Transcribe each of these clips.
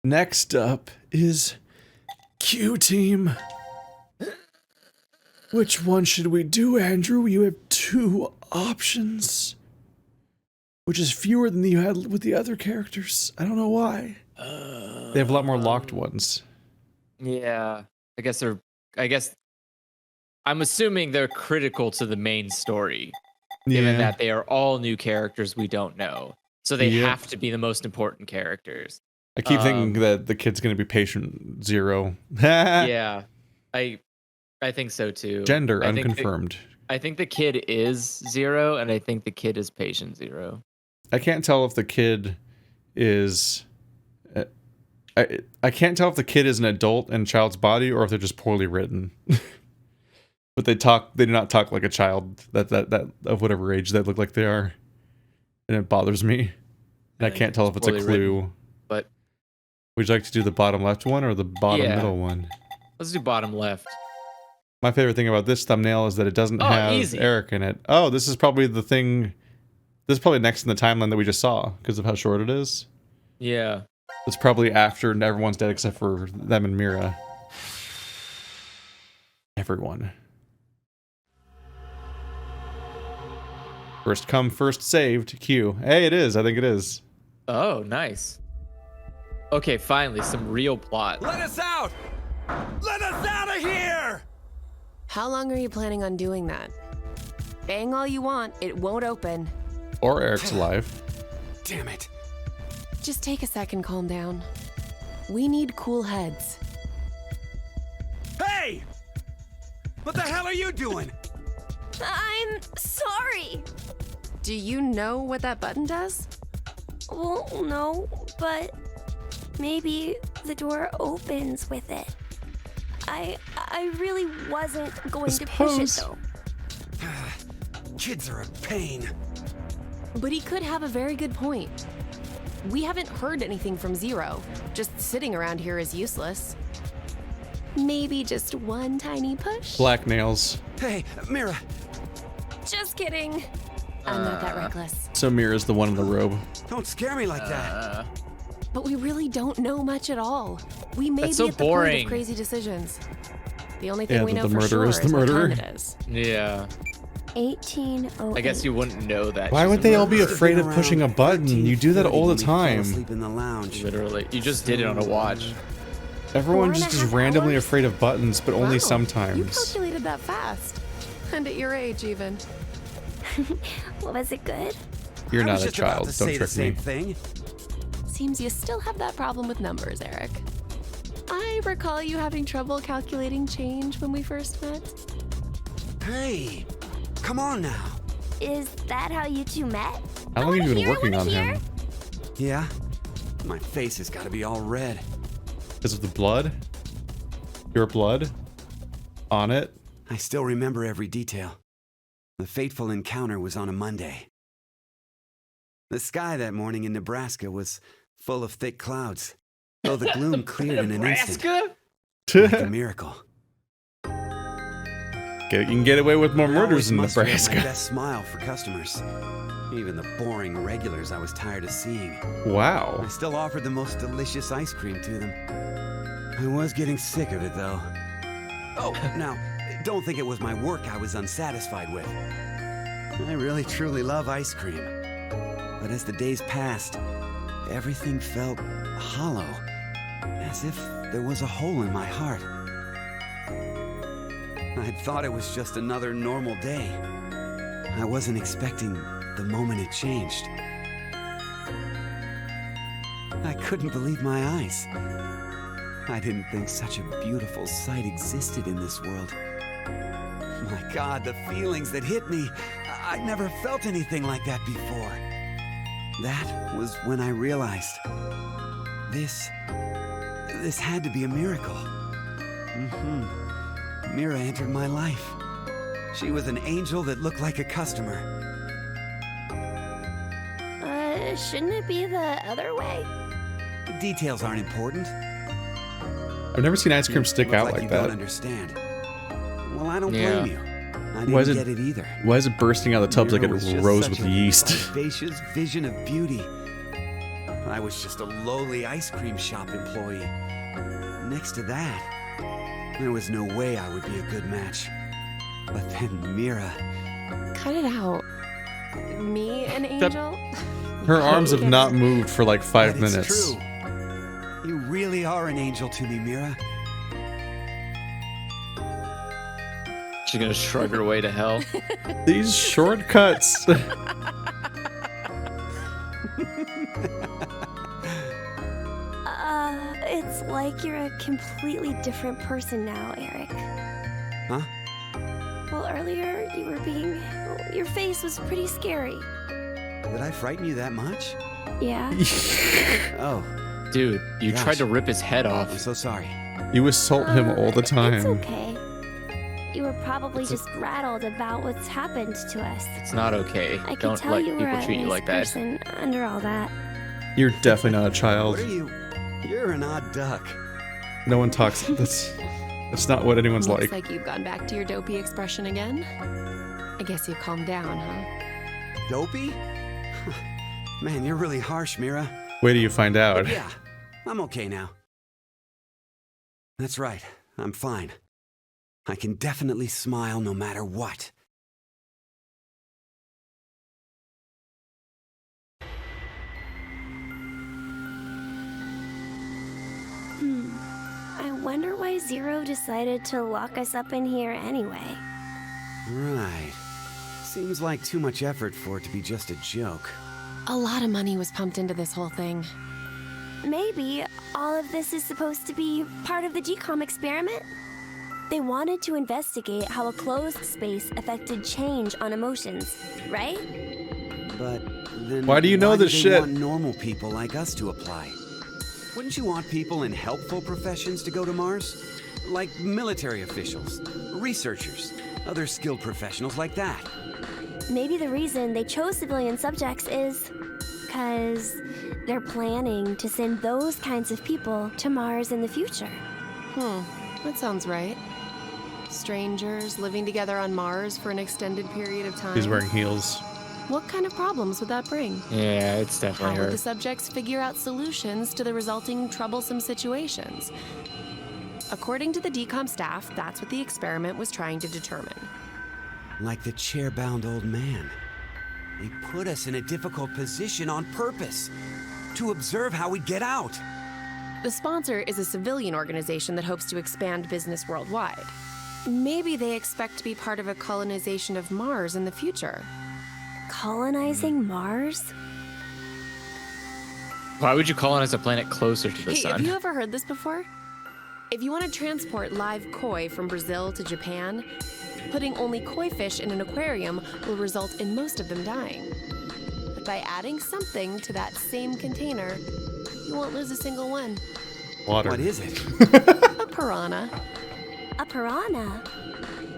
Next up is Q Team. Which one should we do, Andrew? You have 2 options. Which is fewer than you had with the other characters. I don't know why. They have a lot more locked ones. Yeah. I guess I'm assuming they're critical to the main story. Given that they are all new characters we don't know. So they have to be the most important characters. I keep thinking that the kid's going to be patient 0. Yeah. I think so too. Gender unconfirmed. I think the kid is 0, and I think the kid is patient 0. I can't tell if the kid is... I can't tell if the kid is an adult in a child's body or if they're just poorly written. But they do not talk like a child that of whatever age they look like they are. And it bothers me. And I can't tell if it's a clue. Written, but would you like to do the bottom left one or the bottom middle one? Let's do bottom left. My favorite thing about this thumbnail is that it doesn't have Eric in it. Oh, this is probably the thing. This is probably next in the timeline that we just saw because of how short it is. Yeah. It's probably after everyone's dead except for them and Mira. Everyone. First come, first saved. Q. Hey, it is. I think it is. Oh, nice. Okay, finally, some real plot. Let us out! Let us out of here! How long are you planning on doing that? Bang all you want, it won't open. Or Eric's alive. Damn it. Just take a second, calm down. We need cool heads. Hey! What the hell are you doing? I'm sorry. Do you know what that button does? Well, no, but maybe the door opens with it. I really wasn't going to push it, though. Kids are a pain. But he could have a very good point. We haven't heard anything from Zero. Just sitting around here is useless. Maybe just one tiny push? Black nails. Hey, Mira. Just kidding. I'm not that reckless. So Mira's the one in the robe. Don't scare me like that. But we really don't know much at all. We may be so at the point boring. of crazy decisions. The only thing we know the for murderer sure is the is what murderer. time it is. Yeah. 1808. I guess you wouldn't know that. Why would they all be Must have afraid been of pushing a around button? You do that all the 13:30 when we fell time. asleep in the lounge. Literally. You just did it on a watch. Everyone 4.5 just is randomly hours? afraid of buttons, but only Wow, You sometimes. calculated that fast. And at your age, even. Well, was it good? You're I not was a just about child. to Don't say the trick same me. thing. Seems you still have that problem with numbers, Eric. I recall you having trouble calculating change when we first met. Hey, come on now. Is that how you two met? How long have you been working on him? Yeah? My face has got to be all red. Because of the blood? Your blood? On it? I still remember every detail. The fateful encounter was on a Monday. The sky that morning in Nebraska was full of thick clouds, though the gloom cleared in an instant. Nebraska? Like a miracle. You can get away with more I murders always in mustered my Nebraska. best smile for customers. Even the boring regulars I was tired of seeing. Wow. I still offered the most delicious ice cream to them. I was getting sick of it, though. Oh, now, don't think it was my work I was unsatisfied with. I really truly love ice cream. But as the days passed, everything felt hollow, as if there was a hole in my heart. I thought it was just another normal day. I wasn't expecting the moment it changed. I couldn't believe my eyes. I didn't think such a beautiful sight existed in this world. My God, the feelings that hit me. I'd never felt anything like that before. That was when I realized this had to be a miracle. Mira entered my life. She was an angel that looked like a customer. Shouldn't it be the other way? Details aren't important. I've never seen ice cream stick Looks out like like you don't that. understand. Well, I don't Yeah. blame you. I Why is didn't it- get it either. Why is it bursting out of the tubs like Mira it was just rose such with a yeast? vivacious vision of beauty. I was just a lowly ice cream shop employee. Next to that, there was no way I would be a good match. But then Mira... Cut it out. Me, an angel? Her arms have not moved for like 5 But it's minutes. true. You really are an angel to me, Mira. She's gonna shrug her way to hell. These shortcuts. It's like you're a completely different person now, Eric. Huh? Well, earlier you were being... Your face was pretty scary. Did I frighten you that much? Yeah? Oh, Dude, you Gosh. tried to rip his head I'm off. so sorry. You assault him all the time. It's okay. You were probably just rattled about what's happened to us. It's not okay. I can Don't tell let you were people a treat you nice like that. person under all that. You're definitely not a child. What are you? You're an odd duck. No one talks. That's not what anyone's Looks like. like you've gone back to your dopey expression again. I guess you've calmed down, huh? Dopey? Man, you're really harsh, Mira. Wait till you find out. Yeah, I'm okay now. That's right, I'm fine. I can definitely smile no matter what. I wonder why Zero decided to lock us up in here anyway. Right. Seems like too much effort for it to be just a joke. A lot of money was pumped into this whole thing. Maybe all of this is supposed to be part of the decom experiment? They wanted to investigate how a closed space affected change on emotions, right? But then Why do you know this do they shit? want normal people like us to apply? Wouldn't you want people in helpful professions to go to Mars? Like military officials, researchers, other skilled professionals like that. Maybe the reason they chose civilian subjects is because they're planning to send those kinds of people to Mars in the future. That sounds right. Strangers living together on Mars for an extended period of time. He's wearing heels. What kind of problems would that bring? Yeah, it's How definitely would her. the subjects figure out solutions to the resulting troublesome situations? According to the decom staff, that's what the experiment was trying to determine. Like the chair-bound old man. They put us in a difficult position on purpose, to observe how we get out. The sponsor is a civilian organization that hopes to expand business worldwide. Maybe they expect to be part of a colonization of Mars in the future. Colonizing Mars? Why would you colonize a planet closer to the Hey, have sun? you ever heard this before? If you want to transport live koi from Brazil to Japan, putting only koi fish in an aquarium will result in most of them dying. But by adding something to that same container, you won't lose a single one. Water. What is it? A piranha. A piranha?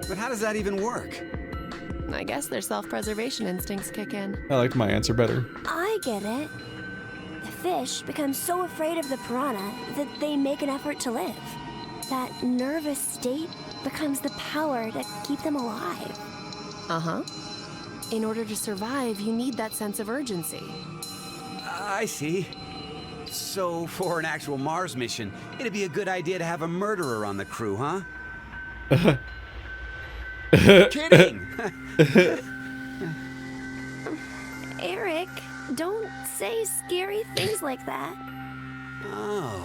But how does that even work? I guess their self-preservation instincts kick in. I liked my answer better. I get it. The fish become so afraid of the piranha that they make an effort to live. That nervous state becomes the power to keep them alive. Uh-huh. In order to survive, you need that sense of urgency. I see. So, for an actual Mars mission, it'd be a good idea to have a murderer on the crew, huh? Kidding! Eric, don't say scary things like that. Oh,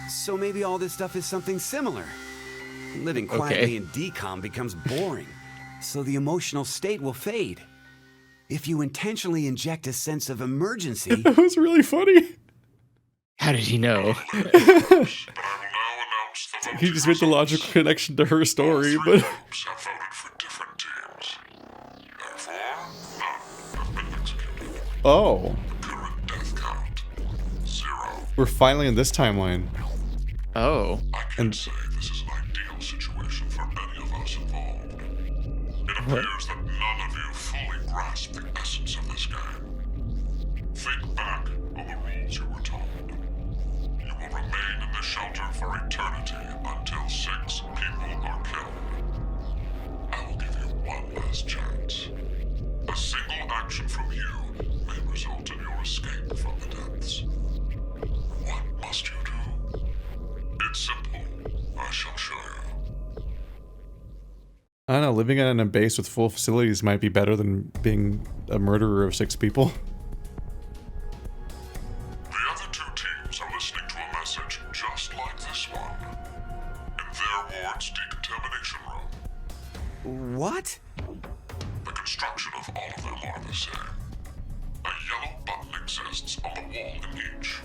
so maybe all this stuff is something similar. Living quietly Okay. in decom becomes boring, so the emotional state will fade. If you intentionally inject a sense of emergency... That was really funny. How did he know? He just made the logical connection to her story, but oh, we're finally in this timeline. Oh. And This is an ideal situation for any of us involved. It appears that none of you fully grasp the essence of this game. Think back on the rules you were told. You will remain in the shelter for eternity until 6 people are killed. I will give you one last chance. A single action from you may result in your escape from the depths. I don't know, living in a base with full facilities might be better than being a murderer of 6 people. The other 2 teams are listening to a message just like this one in their ward's decontamination room. What? The construction of all of them are the same. A yellow button exists on the wall in each.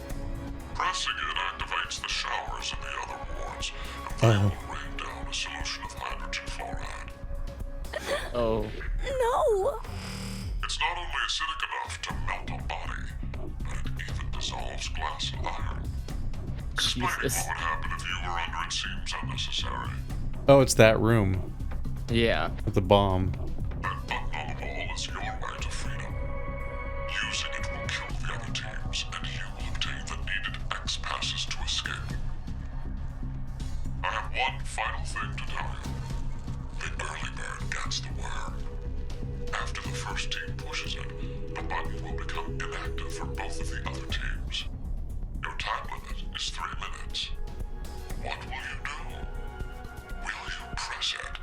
Pressing it activates the showers in the other wards, and they will rain down a solution of hydrogen fluoride. Oh. No! It's not only acidic enough to melt a body, but it even dissolves glass and iron. Explaining what would Jesus. happen if you were under it seems unnecessary. Oh, it's that room Yeah. with the bomb. That button on the wall is your way to freedom. Using it will kill the other teams, and you will obtain the needed X passes to escape. I have one final thing to tell you. The early bird gets the worm. After the first team pushes it, the button will become inactive for both of the other teams. Your time limit is 3 minutes. What will you do? Will you press it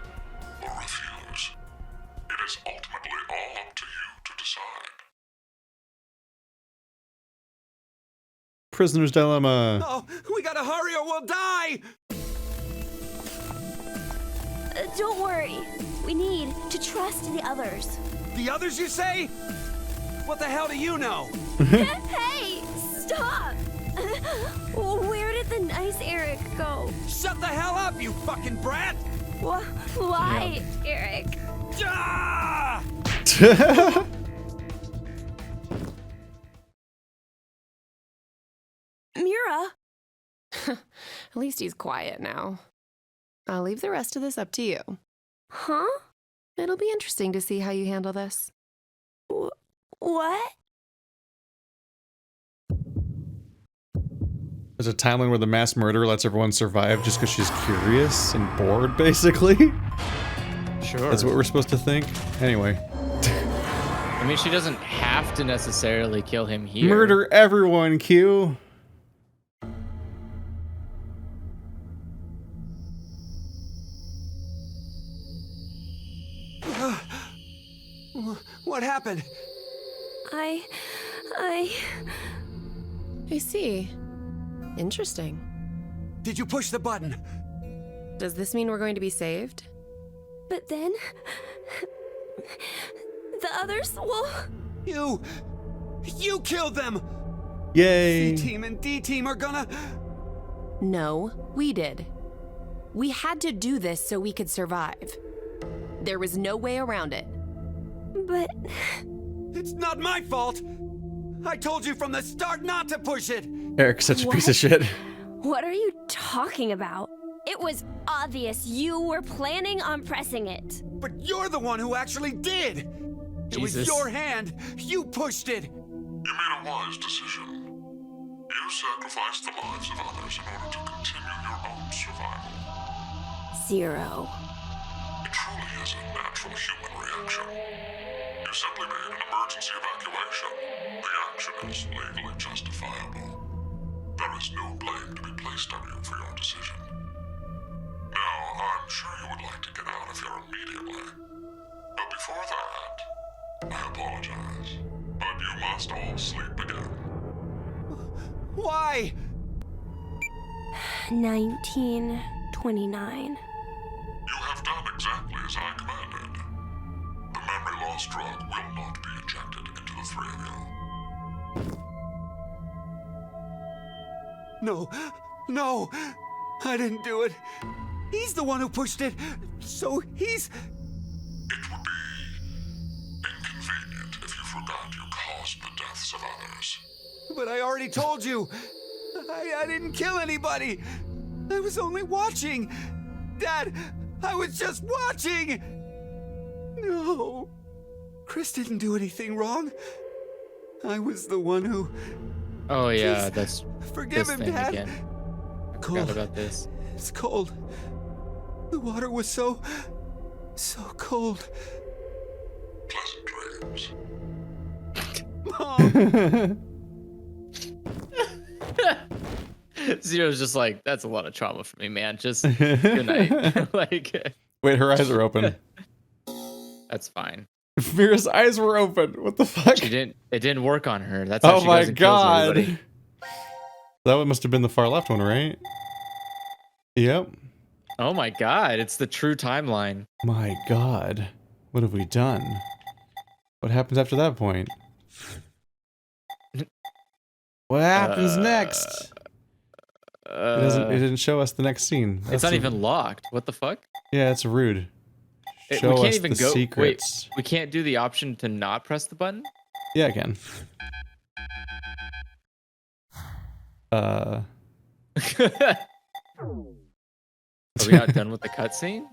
or refuse? It is ultimately all up to you to decide. Prisoner's dilemma. Oh, we gotta hurry or we'll die! Don't worry. We need to trust the others. The others, you say? What the hell do you know? Hey! Stop! Where did the nice Eric go? Shut the hell up, you fucking brat! Why, Eric? Ah! Mira? At least he's quiet now. I'll leave the rest of this up to you. Huh? It'll be interesting to see how you handle this. What? There's a timeline where the mass murderer lets everyone survive just because she's curious and bored, basically. Sure. That's what we're supposed to think. Anyway. I mean, she doesn't have to necessarily kill him here. Murder everyone, Q. What happened? I see. Interesting. Did you push the button? Does this mean we're going to be saved? But then... the others will... You killed them! Yay. C-Team and D-Team are gonna... No, we did. We had to do this so we could survive. There was no way around it. But... It's not my fault! I told you from the start not to push it! Eric's such a piece of shit. What are you talking about? It was obvious you were planning on pressing it. But you're the one who actually did! It was Jesus. your hand! You pushed it! You made a wise decision. You sacrificed the lives of others in order to continue your own survival. 0. It truly is a natural human reaction. You simply made an emergency evacuation. The action is legally justifiable. There is no blame to be placed on you for your decision. Now, I'm sure you would like to get out of here immediately. But before that, I apologize. But you must all sleep again. Why? 1929. You have done exactly as I commanded. The memory loss drug will not be injected into the 3 of you. No, I didn't do it. He's the one who pushed it, so he's... It would be inconvenient if you forgot you caused the deaths of others. But I already told you. I didn't kill anybody. I was only watching. Dad, I was just watching. No. Chris didn't do anything wrong. I was the one who... Oh yeah, Please, that's Forgive this him, thing Dad. again. I Cold. forgot about this. It's cold. The water was so cold. Pleasant dreams. Mom. Zero's just like, that's a lot of trauma for me, man. Just good night. Like, Wait, her eyes are open. That's fine. Mira's eyes were open. What the fuck? It didn't work on her. That's how Oh she my goes and kills everybody. god. That one must have been the far left one, right? Yep. Oh my god, it's the true timeline. My god. What have we done? What happens after that point? What happens next? It didn't show us the next scene. It's not even locked. What the fuck? Yeah, it's rude. We Show can't us even the go. secrets. Wait, we can't do the option to not press the button? Yeah, I can. Are we not done with the cutscene?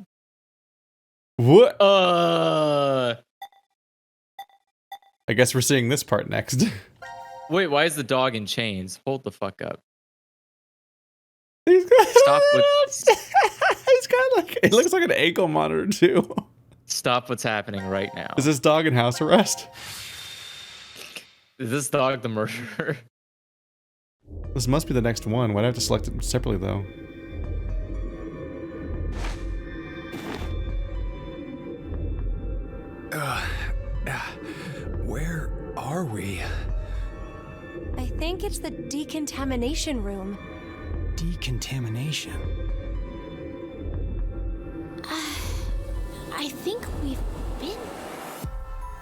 What? Uh. I guess we're seeing this part next. Wait, why is the dog in chains? Hold the fuck up. He's got Stop with. He's got like, it looks like an ankle monitor too. Stop what's happening right now. Is this dog in house arrest? Is this dog the murderer? This must be the next one. Why'd I have to select it separately though? Where are we? I think it's the Decontamination Room. Decontamination? I think we've been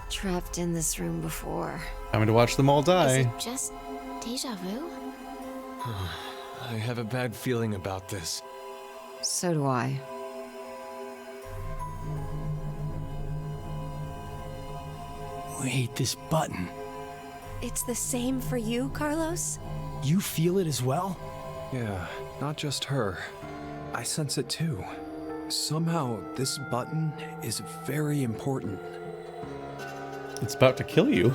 trapped in this room before. Time to watch them all Is die. it just deja vu? I have a bad feeling about this. So do I. Wait, this button. It's the same for you, Carlos? You feel it as well? Yeah, not just her. I sense it too. Somehow, this button is very important. It's about to kill you.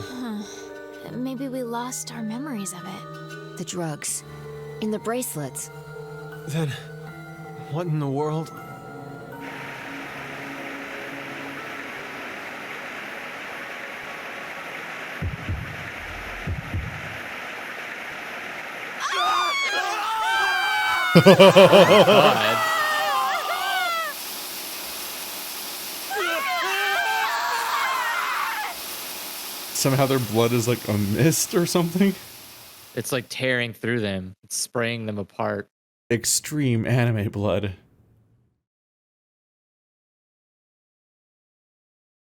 Maybe we lost our memories of it. The drugs. In the bracelets. Then, what in the world? God. Somehow their blood is like a mist or something. It's like tearing through them. It's spraying them apart. Extreme anime blood.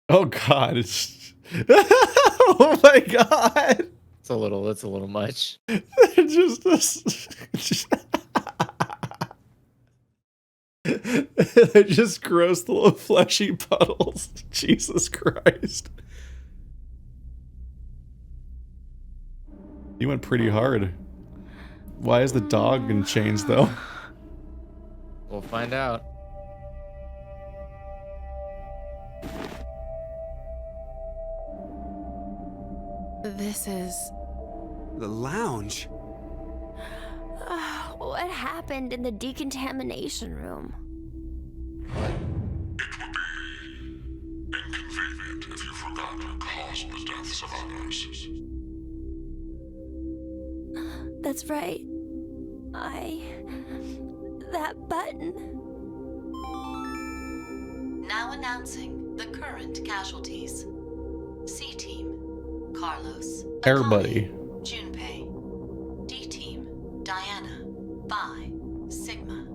Oh god. It's oh my god. It's a little much. They're just gross little fleshy puddles. Jesus Christ. You went pretty hard. Why is the dog in chains though? We'll find out. This is... The lounge? What happened in the Decontamination Room? It would be inconvenient if you forgot to cause the deaths of others. That's right. That button. Now announcing the current casualties. C-Team, Carlos. Everybody. Akane, Junpei. D-Team, Diana, Bai, Sigma.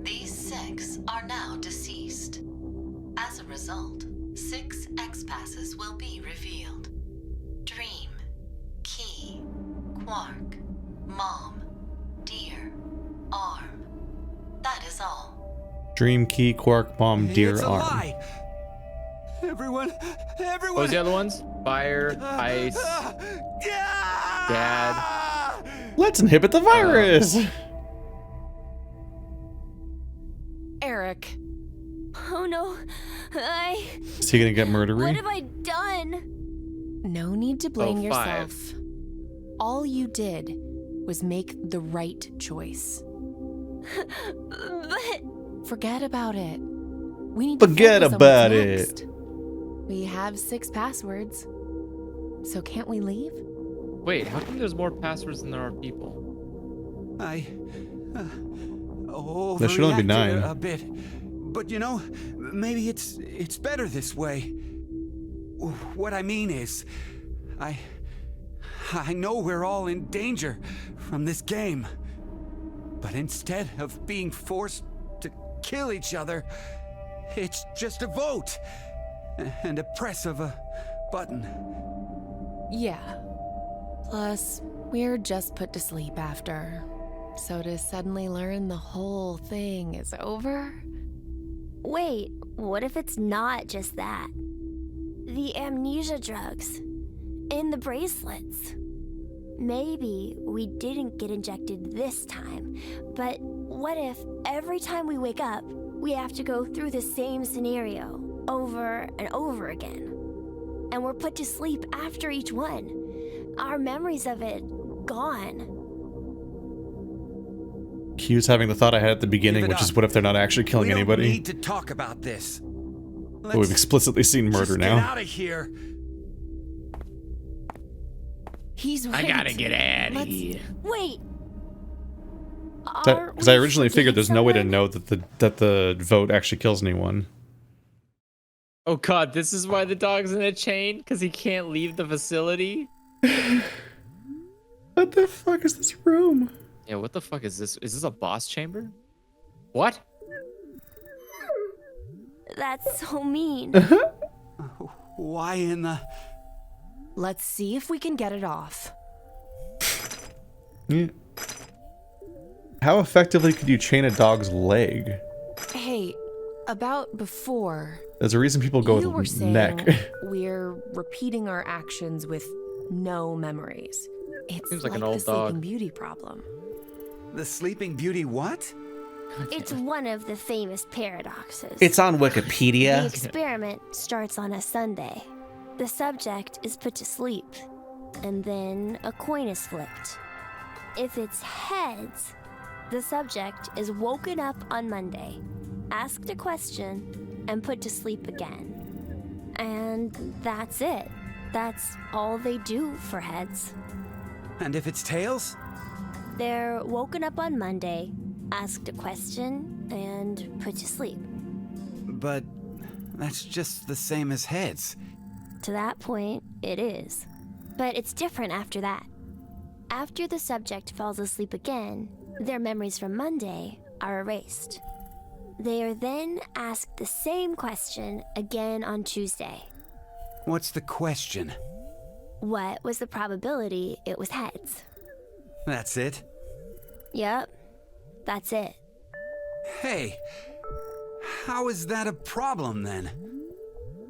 These 6 are now deceased. As a result, 6 X-Passes will be revealed. Dream, Key, Quark, Mom, Deer, Arm. That is all. Dream, Key, Quark, Bomb, Deer, It's a Arm. lie. Everyone. What was the other ones? Fire, ice, dad. Let's inhibit the virus! Eric. Oh no. Is he gonna get What murdery? have I done? No need to blame Oh, 5. yourself. All you did was make the right choice. But Forget about it. We need to Forget focus on about what's it. next. We have 6 passwords. So can't we leave? Wait, how come there's more passwords than there are people? I There should only be overreacted 9. a bit. But you know, maybe it's better this way. What I mean is, I know we're all in danger from this game. But instead of being forced to kill each other, it's just a vote and a press of a button. Yeah. Plus, we're just put to sleep after. So to suddenly learn the whole thing is over? Wait, what if it's not just that? The amnesia drugs and the bracelets. Maybe we didn't get injected this time, but what if every time we wake up, we have to go through the same scenario over and over again? And we're put to sleep after each one. Our memories of it gone. Q's having the thought I had at the beginning, which is what if they're not actually killing anybody? We don't need to talk about this. But we've explicitly seen murder now. Get out of here. He's right. I gotta get out of here. Wait. Because I originally figured there's no way to know that the vote actually kills anyone. Oh god, this is why the dog's in a chain? Because he can't leave the facility? What the fuck is this room? Yeah, what the fuck is this? Is this a boss chamber? What? That's so mean. Why in the... Let's see if we can get it off. Yeah. How effectively could you chain a dog's leg? Hey, about before. There's a reason people go you were with saying neck. We're repeating our actions with no memories. It's Seems like like an old the Sleeping dog. Beauty problem. The Sleeping Beauty what? It's one of the famous paradoxes. It's on The Wikipedia. experiment starts on a Sunday. The subject is put to sleep, and then a coin is flipped. If it's heads, the subject is woken up on Monday, asked a question, and put to sleep again. And that's it. That's all they do for heads. And if it's tails? They're woken up on Monday, asked a question, and put to sleep. But that's just the same as heads. To that point, it is. But it's different after that. After the subject falls asleep again, their memories from Monday are erased. They are then asked the same question again on Tuesday. What's the question? What was the probability it was heads? That's it? Yep, that's it. Hey, how is that a problem then?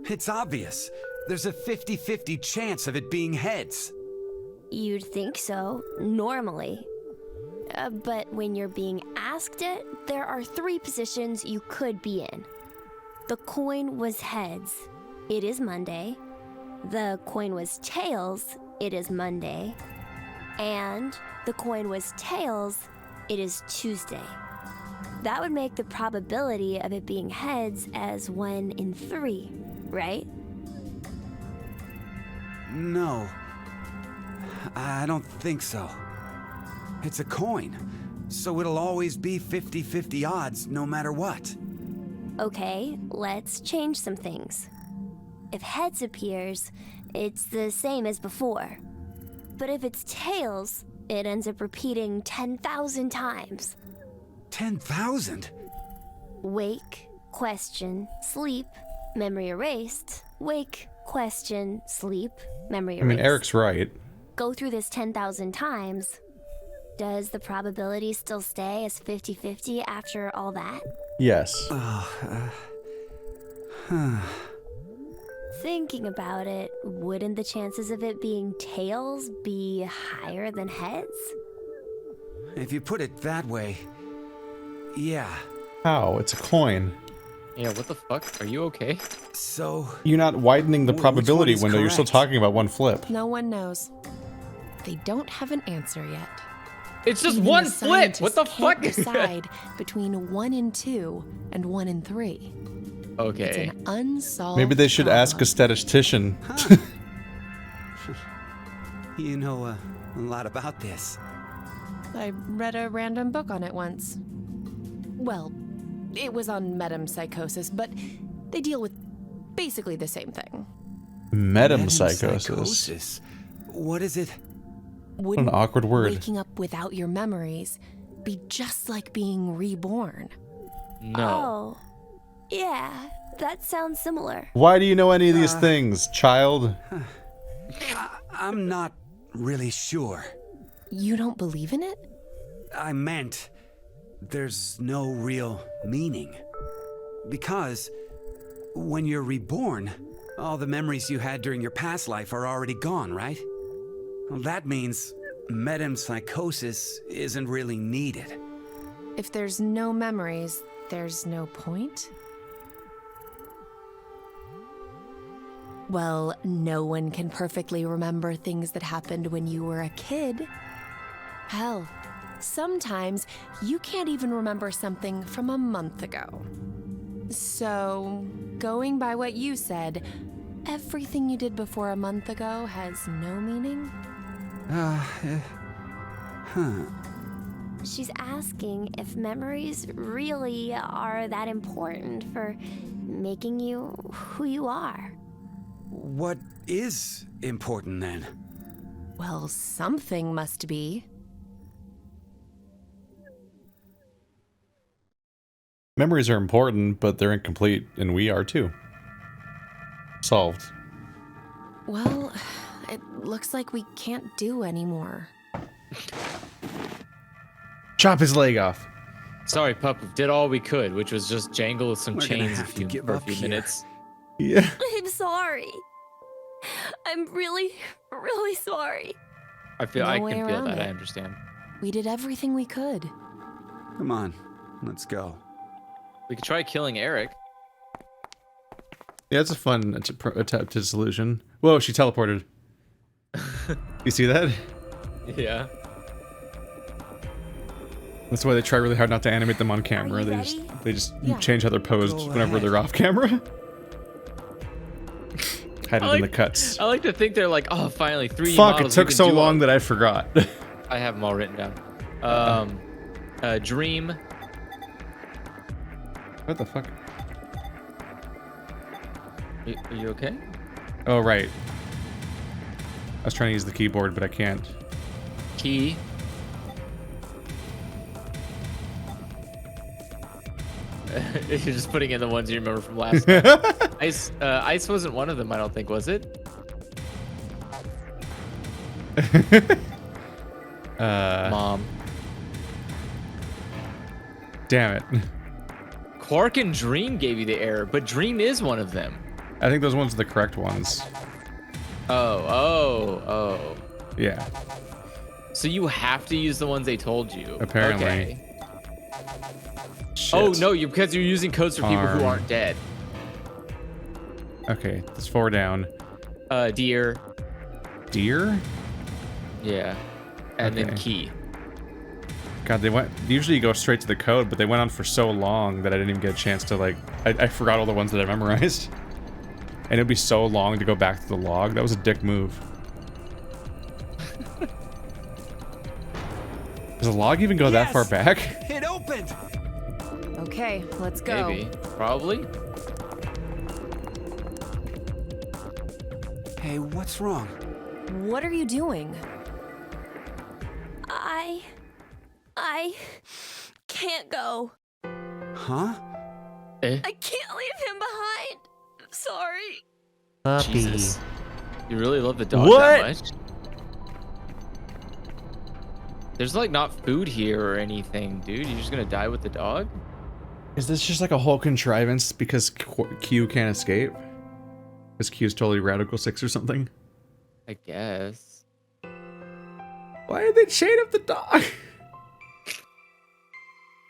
It's obvious. There's a 50-50 chance of it being heads. You'd think so, normally. But when you're being asked it, there are 3 positions you could be in. The coin was heads. It is Monday. The coin was tails. It is Monday. And the coin was tails. It is Tuesday. That would make the probability of it being heads as 1 in 3, right? No. I don't think so. It's a coin, so it'll always be 50-50 odds no matter what. Okay, let's change some things. If heads appears, it's the same as before. But if it's tails, it ends up repeating 10,000 times. 10,000? Wake, question, sleep, memory erased. Wake, question, sleep, memory erased. I mean, Eric's right. Go through this 10,000 times. Does the probability still stay as 50-50 after all that? Yes. Thinking about it, wouldn't the chances of it being tails be higher than heads? If you put it that way, yeah. How? It's a coin. Yeah, what the fuck? Are you okay? So... You're not widening the Which probability one is window, you're still correct? talking about one flip. No one knows. They don't have an answer yet. It's just Even one the flip! What the scientists can't fuck? decide between 1 in 2 and 1 in 3. It's Okay. an unsolved Maybe they should ask a problem. statistician. You know a lot about this. I read a random book on it once. Well, it was on metempsychosis, but They deal with basically the same thing. Metempsychosis. What is it? What an awkward word. Waking up without your memories be just like being reborn? No. Oh, yeah, that sounds similar. Why do you know any of these things, child? I'm not really sure. You don't believe in it? I meant there's no real meaning. Because when you're reborn, all the memories you had during your past life are already gone, right? Well, that means metempsychosis isn't really needed. If there's no memories, there's no point? Well, no one can perfectly remember things that happened when you were a kid. Hell, sometimes you can't even remember something from a month ago. So, going by what you said, everything you did before a month ago has no meaning? She's asking if memories really are that important for making you who you are. What is important then? Well, something must be. Memories are important, but they're incomplete, and we are too. Solved. Well, it looks like we can't do anymore. Chop his leg off. Sorry, pup. We did all we could, which was just jangle some We're gonna chains have to give for a up few here. minutes. Yeah. I'm sorry. I'm really, really sorry. I feel No I way can feel around that. I it. understand. We did everything we could. Come on, let's go. We could try killing Eric. Yeah, it's a fun attempt to solution. Whoa, she teleported. You see that? Yeah. That's why they try really hard not to animate them on camera. you They just Yeah. change how they're posed Go whenever ahead. they're off camera. Had it in the cuts. I like to think they're like, oh, finally 3D Fuck, it models, we took can so do long all-" that I forgot. I have them all written down. Dream. What the fuck? Are you okay? Oh, right. I was trying to use the keyboard, but I can't. Key. You're just putting in the ones you remember from last time. Ice wasn't one of them, I don't think, was it? Mom. Damn it. Quark and Dream gave you the error, but Dream is one of them. I think those ones are the correct ones. Oh. Yeah. So you have to use the ones they told you. Apparently. Okay. Shit. Oh no, because you're using codes for people who aren't dead. Okay, there's 4 down. Deer. Deer? Yeah. And then Okay. key. God, they went. Usually you go straight to the code, but they went on for so long that I didn't even get a chance to, like. I forgot all the ones that I memorized. And it'd be so long to go back to the log. That was a dick move. Does the log even go that far back? It opened! Okay, let's go. Maybe. Probably. Hey, what's wrong? What are you doing? I can't go. Huh? I can't leave him behind. Sorry. Jesus. You really love the dog What? that much? There's like not food here or anything, dude. You're just gonna die with the dog? Is this just like a whole contrivance because Q can't escape? Because Q's totally Radical 6 or something? I guess. Why did they chain up the dog?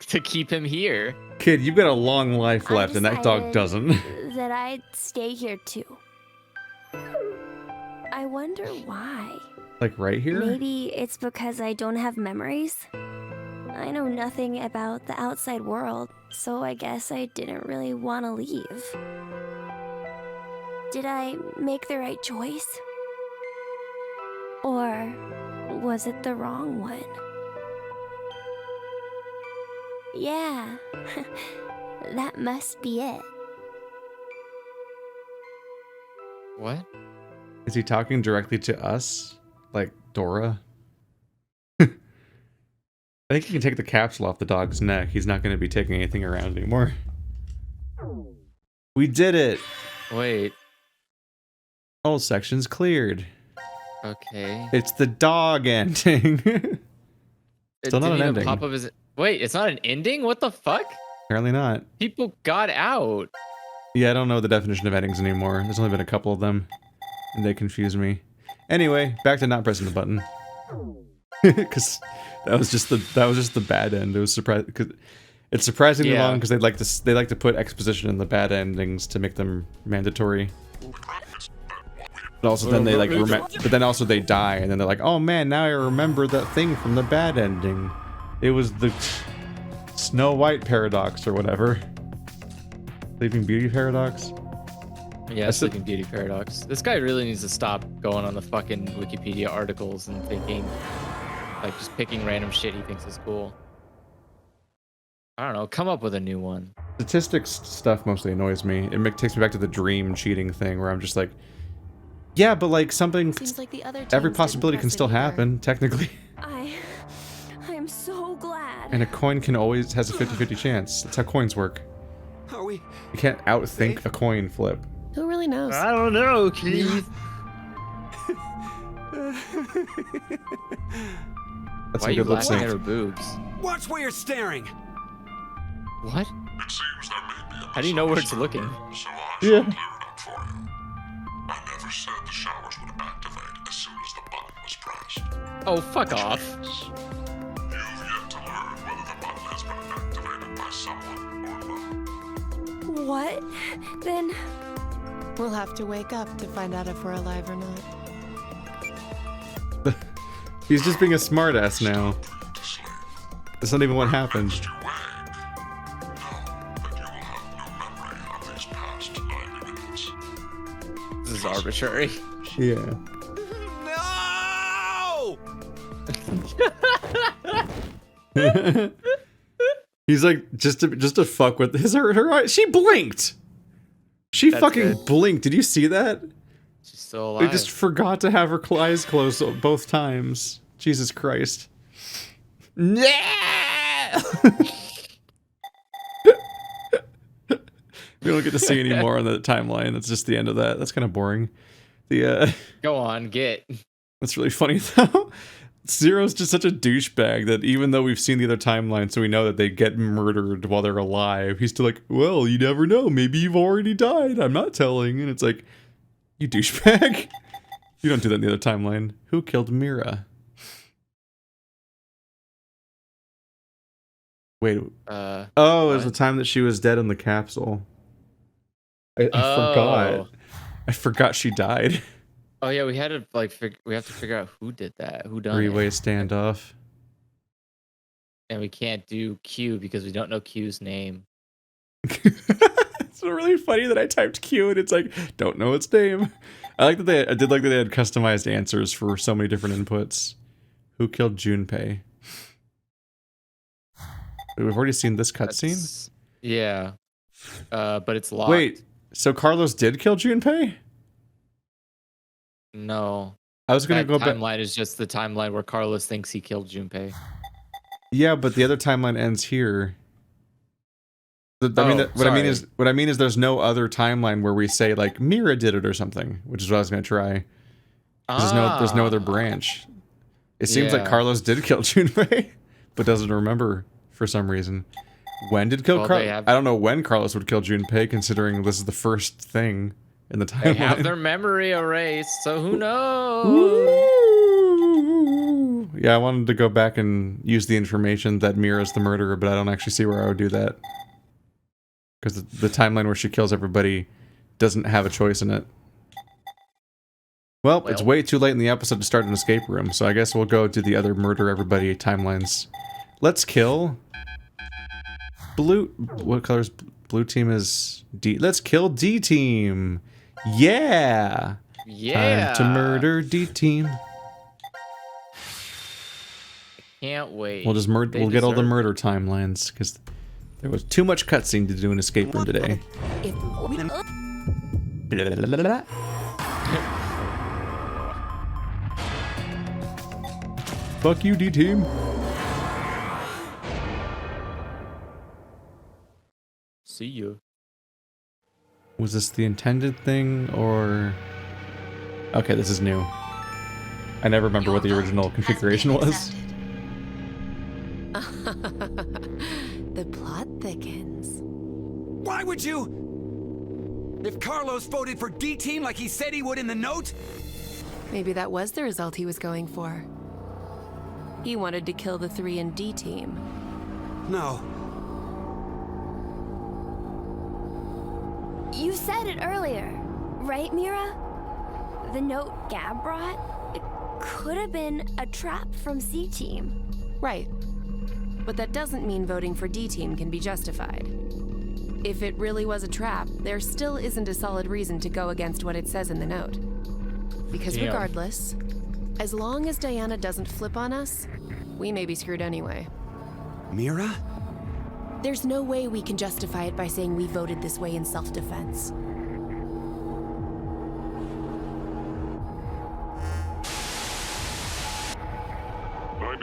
To keep him here. Kid, you've got a long life I left and that dog decided doesn't. That I'd stay here too. I wonder why. Like right here? Maybe it's because I don't have memories. I know nothing about the outside world, so I guess I didn't really want to leave. Did I make the right choice? Or was it the wrong one? Yeah, that must be it. What? Is he talking directly to us? Like Dora? I think he can take the capsule off the dog's neck. He's not going to be taking anything around anymore. We did it! Wait. All sections cleared. Okay. It's the dog ending. Still not an ending. Pop up as... Wait, it's not an ending? What the fuck? Apparently not. People got out. Yeah, I don't know the definition of endings anymore. There's only been a couple of them, and they confuse me. Anyway, back to not pressing the button. Because that was just the bad end. It was it's surprisingly long because they like to put exposition in the bad endings to make them mandatory. But also then they they die, and then they're like, oh man, now I remember that thing from the bad ending. It was the Snow White paradox or whatever. Sleeping Beauty paradox? Yeah, Sleeping Beauty paradox. This guy really needs to stop going on the fucking Wikipedia articles and thinking, like, just picking random shit he thinks is cool. I don't know, come up with a new one. Statistics stuff mostly annoys me. It takes me back to the dream cheating thing where I'm just like, yeah, but like something, Seems like the other every teams possibility didn't can press still it either. happen, technically. I am so glad. And a coin has a 50-50 chance. That's how coins work. Are we? You can't outthink a coin flip. Who really knows? I don't know, Keith. That's Why are a you good lip laughing sync. at her boobs? Watch where you're staring. What? It seems there may be a How do you know where it's looking? so I shall clear it up for you. I never said the showers would activate as soon as the button was pressed. Oh, fuck off. You've yet to learn whether the button has been activated by someone or not. What? Then We'll have to wake up to find out if we're alive or not. He's just being a smartass now. That's not even what happened. You wake. Know that you will have no memory of these past 90 minutes. This is arbitrary. Yeah. No! He's like, just to fuck with her eyes. She blinked! She That's fucking it. blinked. Did you see that? She's still They alive. just forgot to have her eyes closed both times. Jesus Christ. No! We don't get to see any more on the timeline. That's just the end of that. That's kind of boring. Go on, get. That's really funny though. Zero's just such a douchebag that even though we've seen the other timeline, so we know that they get murdered while they're alive, he's still like, well, you never know. Maybe you've already died. I'm not telling. And it's like, you douchebag. You don't do that in the other timeline. Who killed Mira? Wait. Oh, it was the time that she was dead in the capsule. I forgot. I forgot she died. Oh yeah, we had to we have to figure out who did that, who done Three-way it. standoff. And we can't do Q because we don't know Q's name. It's really funny that I typed Q and it's like, don't know its name. I did like that they had customized answers for so many different inputs. Who killed Junpei? Wait, we've already seen this cutscene? Yeah. But it's locked. Wait, so Carlos did kill Junpei? No. I was gonna go back. Timeline is just the timeline where Carlos thinks he killed Junpei. Yeah, but the other timeline ends here. What I mean is there's no other timeline where we say like Mira did it or something, which is what I was gonna try. There's no other branch. It seems like Carlos did kill Junpei, but doesn't remember for some reason. When did kill Carlos? I don't know when Carlos would kill Junpei, considering this is the first thing in the timeline. They have their memory erased, so who knows? Ooh. Yeah, I wanted to go back and use the information that Mira's the murderer, but I don't actually see where I would do that. Because the timeline where she kills everybody doesn't have a choice in it. Well, it's way too late in the episode to start an escape room, so I guess we'll go to the other murder everybody timelines. Let's kill... Blue... What color's... Blue team is D... Let's kill D team! Yeah! Yeah! Time to murder D team. Can't wait. We'll just we'll get all the murder timelines, because there was too much cutscene to do an escape room today. Fuck you, D-Team. See you. Was this the intended thing, or... Okay, this is new. I never remember what the original configuration was. The plot thickens. Why would you? If Carlos voted for D-Team like he said he would in the note? Maybe that was the result he was going for. He wanted to kill the 3 in D-Team. No. You said it earlier, right, Mira? The note Gab brought? It could have been a trap from C-Team. Right. But that doesn't mean voting for D-Team can be justified. If it really was a trap, there still isn't a solid reason to go against what it says in the note. Because Damn. regardless, as long as Diana doesn't flip on us, we may be screwed anyway. Mira? There's no way we can justify it by saying we voted this way in self-defense.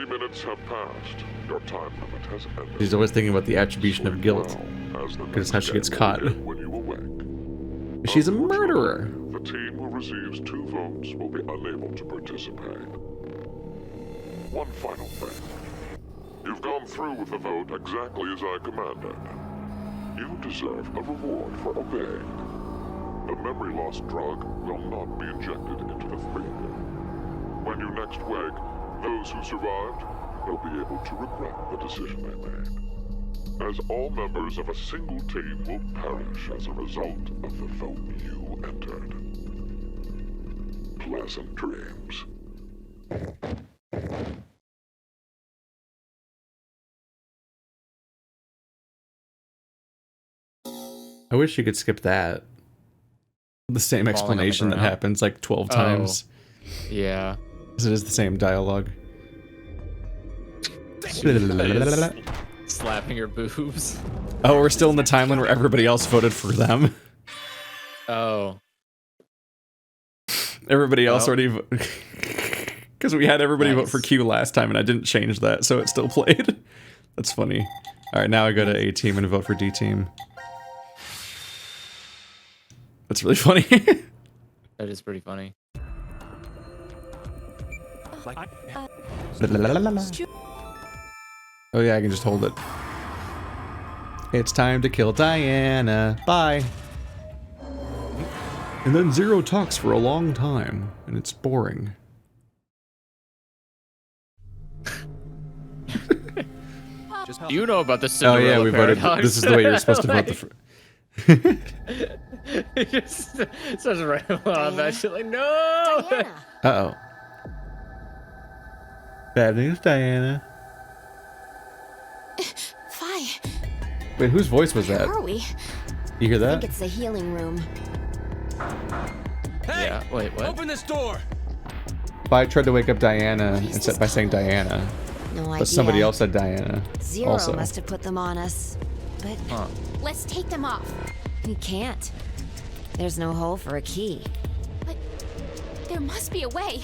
Minutes have passed. Your time limit has ended. She's always thinking about the attribution of guilt. Because how she gets caught. When you awake. She's a murderer. The team who receives 2 votes will be unable to participate. One final thing. You've gone through with the vote exactly as I commanded. You deserve a reward for obeying. The memory loss drug will not be injected into the 3 of you. When you next wake, those who survived will be able to regret the decision they made, as all members of a single team will perish as a result of the vote you entered. Pleasant dreams. I wish you could skip that. The same Falling on the explanation that ground. happens like 12 times. Yeah. It is the same dialogue. Slapping her boobs. Oh, we're still in the timeline where everybody else voted for them. Oh. Everybody else Well. already because we had everybody vote Nice. for Q last time and I didn't change that, so it still played. That's funny. Alright, now I go to A team and vote for D team. That's really funny. That is pretty funny. Oh yeah, I can just hold it. It's time to kill Diana. Bye. And then Zero talks for a long time, and it's boring. Do you know about the Oh Cinderella yeah, we voted. paradox? This is the way you're supposed to vote. He just starts right on that shit like, no! Diana. Uh-oh. Bad news, Diana. Fine. Wait, whose voice was that? Where are we? You hear I think that? it's the healing room. Yeah, wait, what? Open this door! I tried to wake up Diana instead by saying Diana, No idea. but somebody else said Diana. Zero also. must have put them on us. But Huh. Let's take them off. we can't. There's no hole for a key. But there must be a way.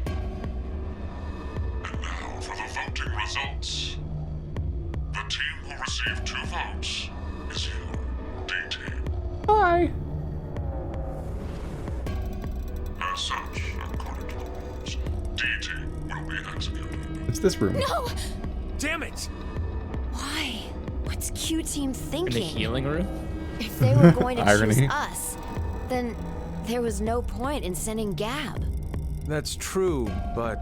And now for the voting results. The team who received 2 votes is you, D-Team. Hi. As such, according to the rules, D-Team will be executed. It's this room. No! Damn it! Why? What's Q Team In the thinking? healing room? If they were going to Irony. choose us, then there was no point in sending Gab. That's true, but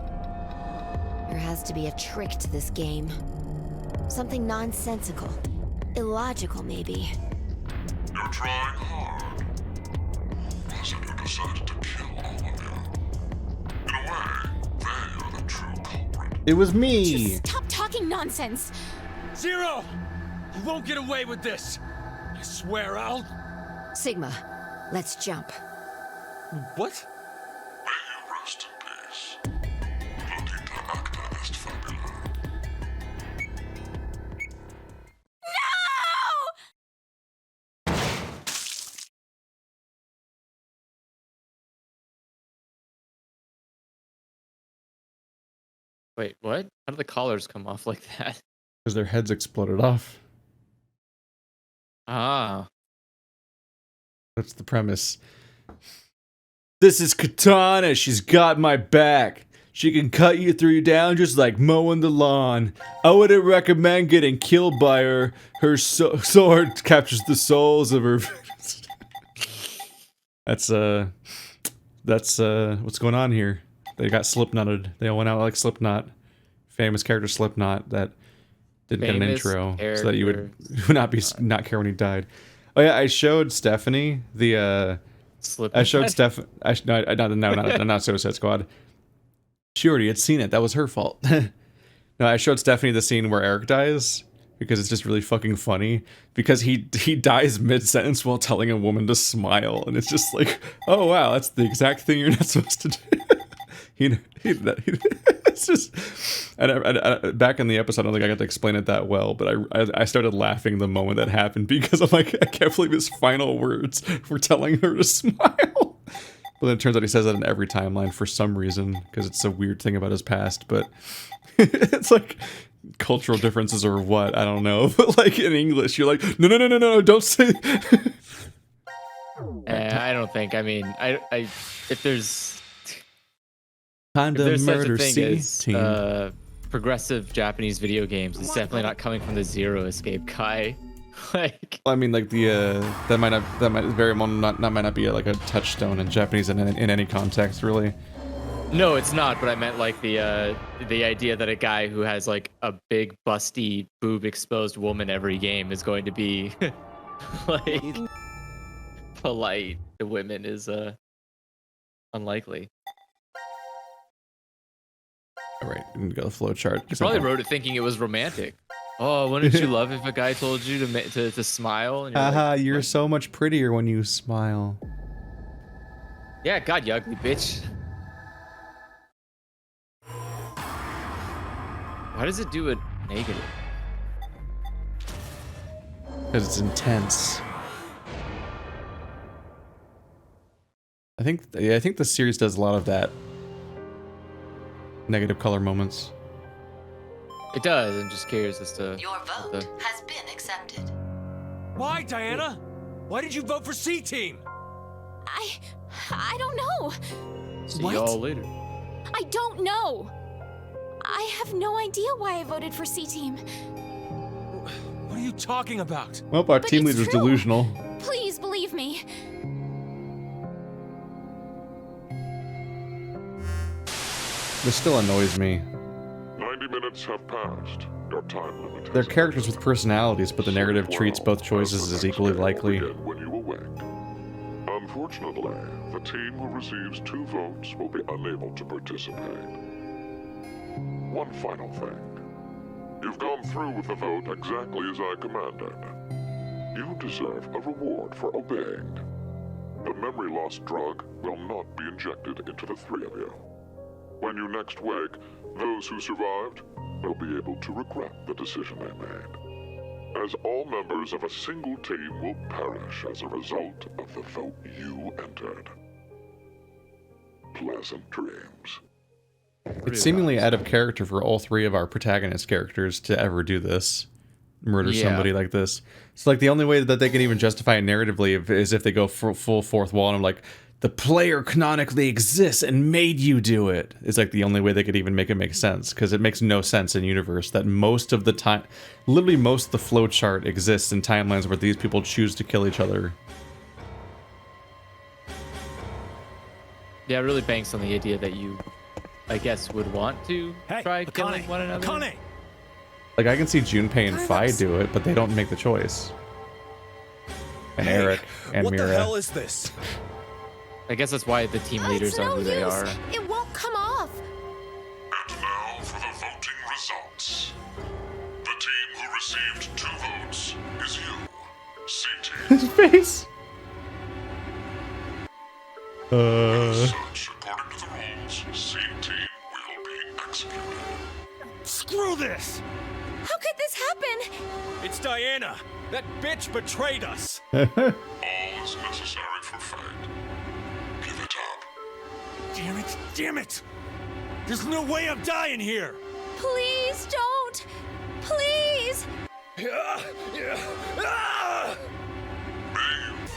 There has to be a trick to this game. Something nonsensical. Illogical, maybe. You're trying hard. Resident decided to kill all of you. In a way, they are the true culprit. It was me. Just stop talking nonsense. Zero! You won't get away with this! I swear I'll... Sigma, let's jump. What? May you rest in peace. Looking acta est fabula. Wait, what? How did the collars come off like that? Because their heads exploded off. Ah. That's the premise. This is Katana. She's got my back. She can cut you through down just like mowing the lawn. I wouldn't recommend getting killed by her. Her sword captures the souls of her. That's what's going on here. They got Slipknotted. They all went out like Slipknot. Famous character Slipknot that didn't get an intro, so that you would not care when he died. Oh yeah, I showed Stephanie the Slipknot? I showed not Suicide Squad. She already had seen it. That was her fault. No, I showed Stephanie the scene where Eric dies because it's just really fucking funny. Because he dies mid-sentence while telling a woman to smile, and it's just like, oh wow, that's the exact thing you're not supposed to do. It's just, and back in the episode, I don't think I got to explain it that well, but I started laughing the moment that happened because I'm like, I can't believe his final words were telling her to smile. But then it turns out he says that in every timeline for some reason, because it's a weird thing about his past, but it's like cultural differences or what, I don't know. But like in English, you're like, no, don't say. I don't think, I mean, if there's Kinda such a murder thing scene. as progressive Japanese video games, it's definitely not coming from the Zero Escape guy. Like, I mean, like the that might very well might not be like a touchstone in Japanese in any context, really. no, it's not. But I meant like the idea that a guy who has like a big busty boob exposed woman every game is going to be like polite to women is unlikely. All right, we can go to the flow chart. He probably wrote it thinking it was romantic. Oh, wouldn't you love if a guy told you to smile? And you're Haha, like, you're so much prettier when you smile. yeah, God, you ugly bitch. Why does it do a negative? Because it's intense. I think the series does a lot of that. Negative color moments. It does. I'm just curious as to Your vote has been accepted. Why, Diana? Why did you vote for C Team? I don't know. see What? y'all later. I don't know. I have no idea why I voted for C Team. What are you talking about? Well, our But team it's leader's true. delusional. Please believe me. This still annoys me. 90 minutes have passed. Your time limit has They're characters with personalities, but the narrative treats both choices as equally likely. When you awake. Unfortunately, the team who receives 2 votes will be unable to participate. One final thing. You've gone through with the vote exactly as I commanded. You deserve a reward for obeying. The memory loss drug will not be injected into the 3 of you. When you next wake, those who survived will be able to regret the decision they made, as all members of a single team will perish as a result of the vote you entered. Pleasant dreams. It's seemingly out of character for all 3 of our protagonist characters to ever do this. Murder Yeah. somebody like this. It's like the only way that they can even justify it narratively is if they go full fourth wall and I'm like, the player canonically exists and made you do it. It's like the only way they could even make it make sense, because it makes no sense in universe that most of the time, literally most of the flowchart exists in timelines where these people choose to kill each other. Yeah, it really banks on the idea that you, I guess, would want to try killing one another. Akane! Like I can see Junpei and Fi do it, but they don't make the choice. And Hey, Eric and what Mira. the hell is this? I guess that's why the team leaders It's are no who they use. are. It won't come off. And now for the voting results. The team who received 2 votes is you, C-Team. His face. As such, according to the rules, C-Team will be executed. Screw this! How could this happen? It's Diana! That bitch betrayed us! All is necessary for fate. Give it up. Damn it! There's no way I'm dying here! Please don't! Please! May you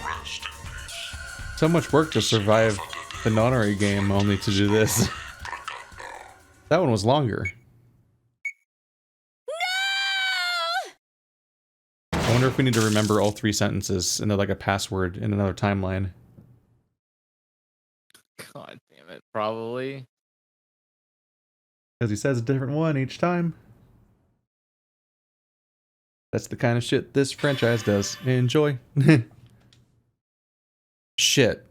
rest in peace. So much work to survive the nonary game, only to do this. That one was longer. No! I wonder if we need to remember all 3 sentences and they're like a password in another timeline. God damn it. Probably. Because he says a different one each time. That's the kind of shit this franchise does. Enjoy. Shit.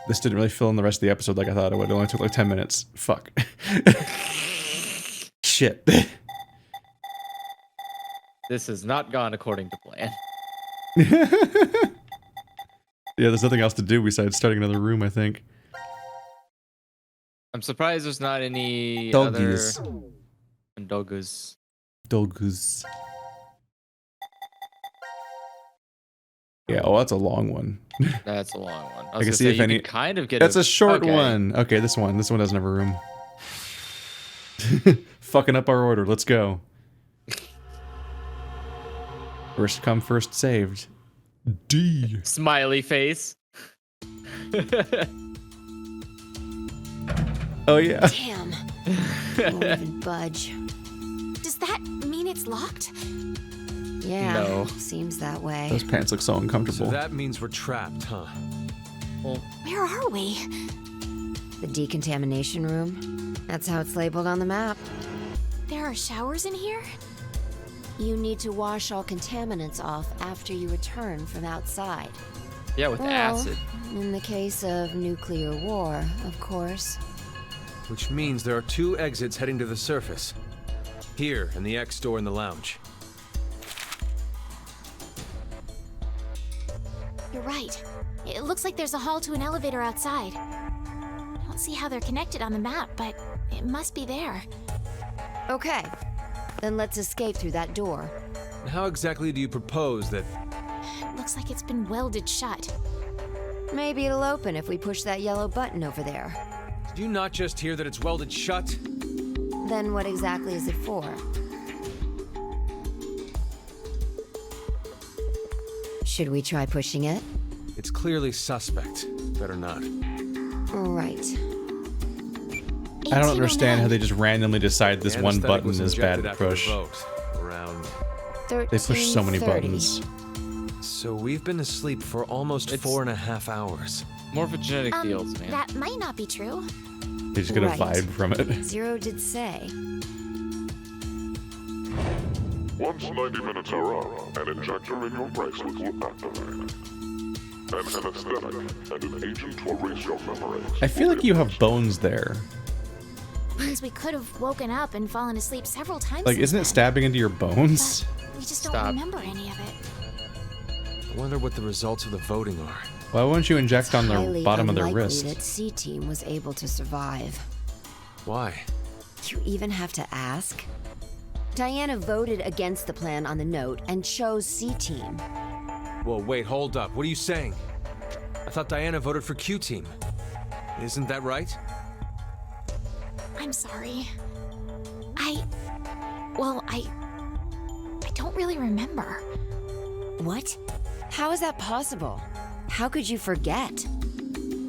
This didn't really fill in the rest of the episode like I thought it would. It only took like 10 minutes. Fuck. Shit. This has not gone according to plan. Yeah, there's nothing else to do besides starting another room, I think. I'm surprised there's not any Doggies. other doggers. Dogus. Yeah, oh, that's a long one. That's a long one. I can see if any. Kind of get. That's a short okay. one. Okay, this one. This one doesn't have a room. Fucking up our order. Let's go. First come, first saved. D. Smiley face. Oh yeah. Damn. Won't even budge. Does that mean it's locked? Yeah, No. seems that way. Those pants look so uncomfortable. So that means we're trapped, huh? Where are we? The decontamination room. That's how it's labeled on the map. There are showers in here? You need to wash all contaminants off after you return from outside. Yeah, with Well, acid. In the case of nuclear war, of course. Which means there are 2 exits heading to the surface. Here, and the X door in the lounge. You're right. It looks like there's a hall to an elevator outside. I don't see how they're connected on the map, but it must be there. Okay, then let's escape through that door. How exactly do you propose that... It looks like it's been welded shut. Maybe it'll open if we push that yellow button over there. Did you not just hear that it's welded shut? Then what exactly is it for? Should we try pushing it? It's clearly suspect. Better not. Right. I don't understand how they just randomly decide this The one anesthetic button was is bad injected to after the push. vote, around... They push so many 13:30. buttons. So we've been asleep for almost It's- 4.5 hours. More for genetic fields, man. That might not be true. They just get a Right. vibe from it. Zero did say. Once 90 minutes are up, an injector in your bracelet will activate. An anesthetic and an agent to erase your memories. I feel like you have bones there. Means we could have woken up and fallen asleep several times. Like, since isn't it then. stabbing into your bones? But we just don't Stop. remember any of it. I wonder what the results of the voting are. Why wouldn't you inject on the Highly bottom of their unlikely wrist? that C-Team was able to survive. Why? You even have to ask? Diana voted against the plan on the note and chose C-Team. Whoa, wait, hold up. What are you saying? I thought Diana voted for Q-Team. Isn't that right? I'm sorry. I don't really remember. What? How is that possible? How could you forget?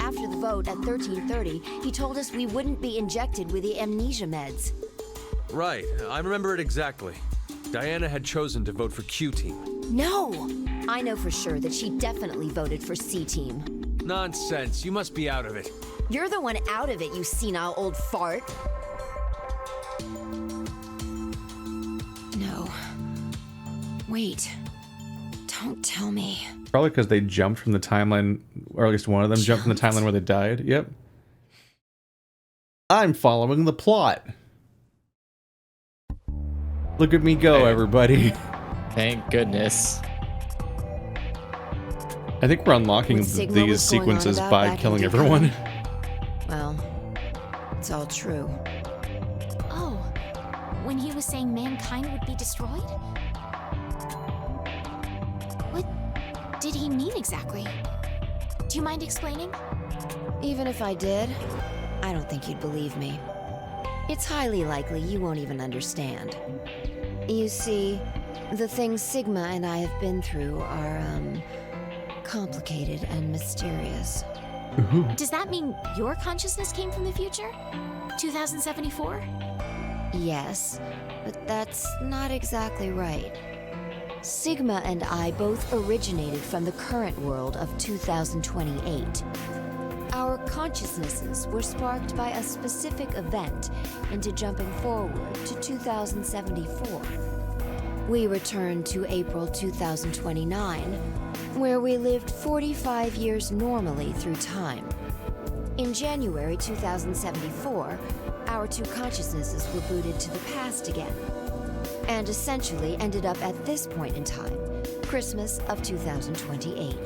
After the vote at 13:30, he told us we wouldn't be injected with the amnesia meds. Right, I remember it exactly. Diana had chosen to vote for Q-Team. No! I know for sure that she definitely voted for C-Team. Nonsense, you must be out of it. You're the one out of it, you senile old fart. No. Wait. Don't tell me. Probably because they jumped from the timeline, or at least one of them jumped from the timeline where they died. Yep. I'm following the plot. Look at me go, everybody. Thank goodness. I think we're unlocking What Sigma these was going on sequences about by back in killing Decon? everyone. Well, it's all true. Oh, when he was saying mankind would be destroyed? What did he mean exactly? Do you mind explaining? Even if I did, I don't think you'd believe me. It's highly likely you won't even understand. You see, the things Sigma and I have been through are, complicated and mysterious. Does that mean your consciousness came from the future? 2074? Yes, but that's not exactly right. Sigma and I both originated from the current world of 2028. Our consciousnesses were sparked by a specific event into jumping forward to 2074. We returned to April 2029, where we lived 45 years normally through time. In January 2074, our two consciousnesses were booted to the past again, and essentially ended up at this point in time, Christmas of 2028.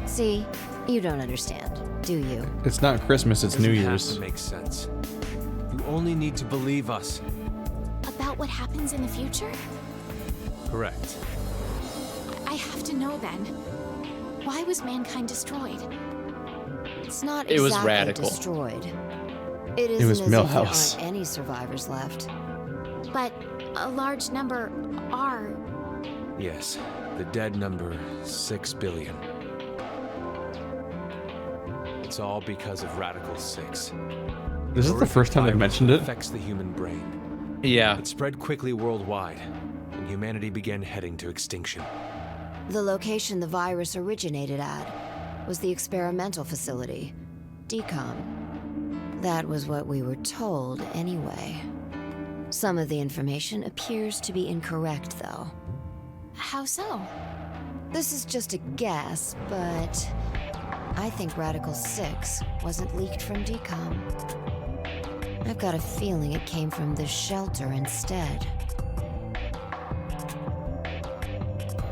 See, you don't understand, do you? It's not Christmas, it's New Doesn't have Year's. to make sense. You only need to believe us. About what happens in the future? Correct. I have to know then. Why was mankind destroyed? It's not It was exactly radical. destroyed. It isn't was as if there Millhouse. aren't any survivors left. But a large number are. Yes, the dead number 6 billion. It's all because of Radical 6. This is the first time they've mentioned it. Affects the human brain. Yeah. It spread quickly worldwide, and humanity began heading to extinction. The location the virus originated at was the experimental facility, Decom. That was what we were told anyway. Some of the information appears to be incorrect, though. How so? This is just a guess, but I think Radical 6 wasn't leaked from Decom. I've got a feeling it came from this shelter instead.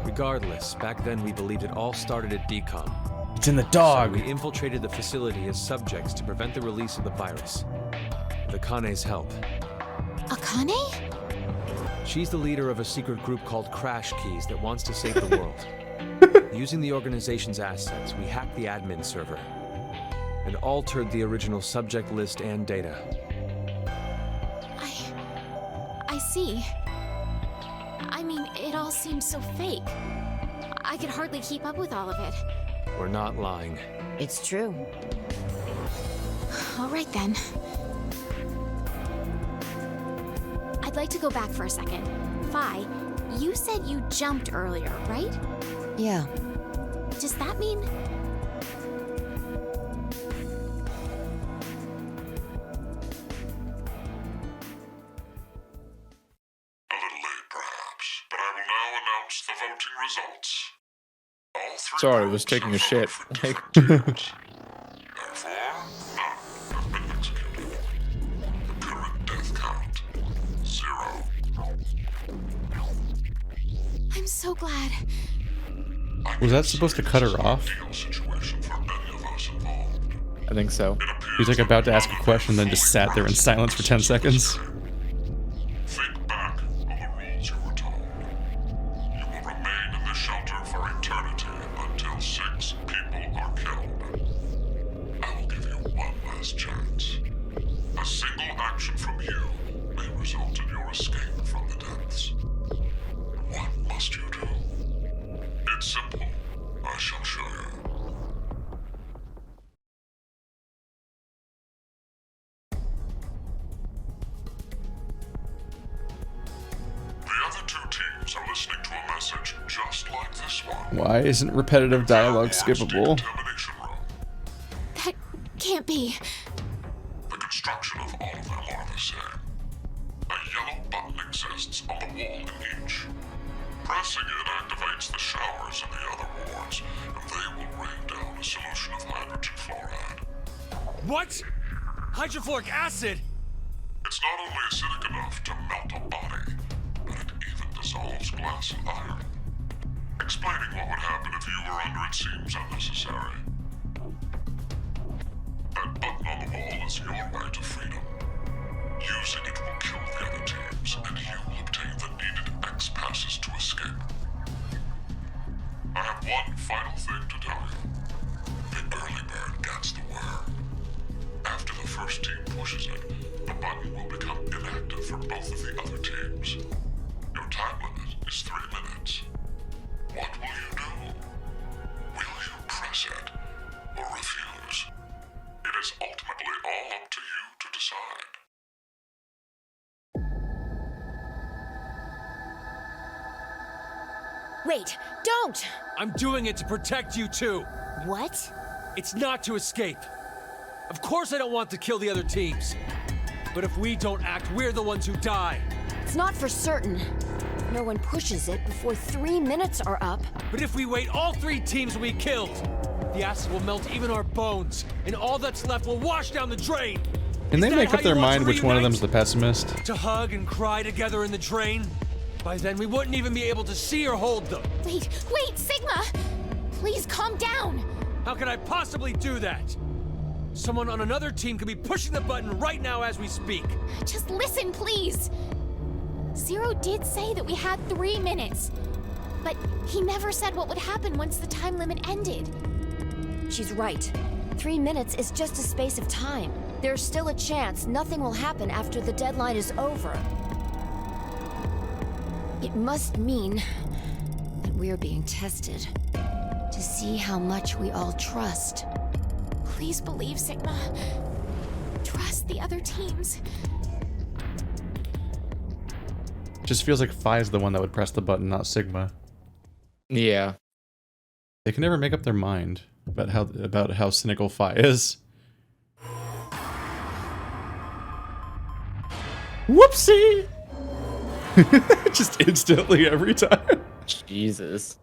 Regardless, back then we believed it all started at Decom. It's in the So dog. we infiltrated the facility as subjects to prevent the release of the virus. With Akane's help. Akane? She's the leader of a secret group called Crash Keys that wants to save the world. Using the organization's assets, we hacked the admin server and altered the original subject list and data. I see. I mean, it all seems so fake. I could hardly keep up with all of it. We're not lying. It's true. All right then. I'd like to go back for a second. Fi, you said you jumped earlier, right? Yeah. Does that mean... A little late, perhaps, but I will now announce the voting results. All three Sorry, I was groups taking have a shit. voted for different teams. Therefore, none have been executed. The current death count, 0. I'm so glad. Was that supposed to cut her off? Ideal situation for any of us involved. I think so. It appears He's like that about to ask a none of question, you then just fully sat there in grasp silence for the 10 essence of this seconds. game. Think back on the rules you were told. You will remain in the shelter for eternity until 6 people are killed. I will give you one last chance. A single action from you may result in your escape from the depths. What must you do? It's simple. I shall show you. The other 2 teams are listening to a message just like this one. Why isn't repetitive dialogue skippable? Decontamination Room. That can't be. The construction of all of them are the same. A yellow button exists on the wall in each. Pressing it activates the showers in the other wards, and they will rain down a solution of hydrogen fluoride. What? Hydrofluoric acid? It's not only acidic enough to melt a body, but it even dissolves glass and iron. Explaining what would happen if you were under it seems unnecessary. That button on the wall is your way to freedom. Using it will kill the other teams, and you will obtain the needed X passes to escape. I have one final thing to tell you. The early bird gets the worm. Wait, don't! I'm doing it to protect you too. What? It's not to escape. Of course I don't want to kill the other teams. But if we don't act, we're the ones who die. It's not for certain. No one pushes it before 3 minutes are up. But if we wait, all 3 teams will be killed. The acid will melt even our bones, and all that's left will wash down the drain. Can they make up their mind which one of them's the pessimist? To hug and cry together in the drain? By then, we wouldn't even be able to see or hold them. Wait, Sigma! Please calm down! How could I possibly do that? Someone on another team could be pushing the button right now as we speak. Just listen, please! Zero did say that we had 3 minutes. But he never said what would happen once the time limit ended. She's right. 3 minutes is just a space of time. There's still a chance nothing will happen after the deadline is over. It must mean that we're being tested to see how much we all trust. Please believe, Sigma. Trust the other teams. Just feels like Phi's the one that would press the button, not Sigma. Yeah. They can never make up their mind about how cynical Phi is. Whoopsie! Just instantly every time. Jesus.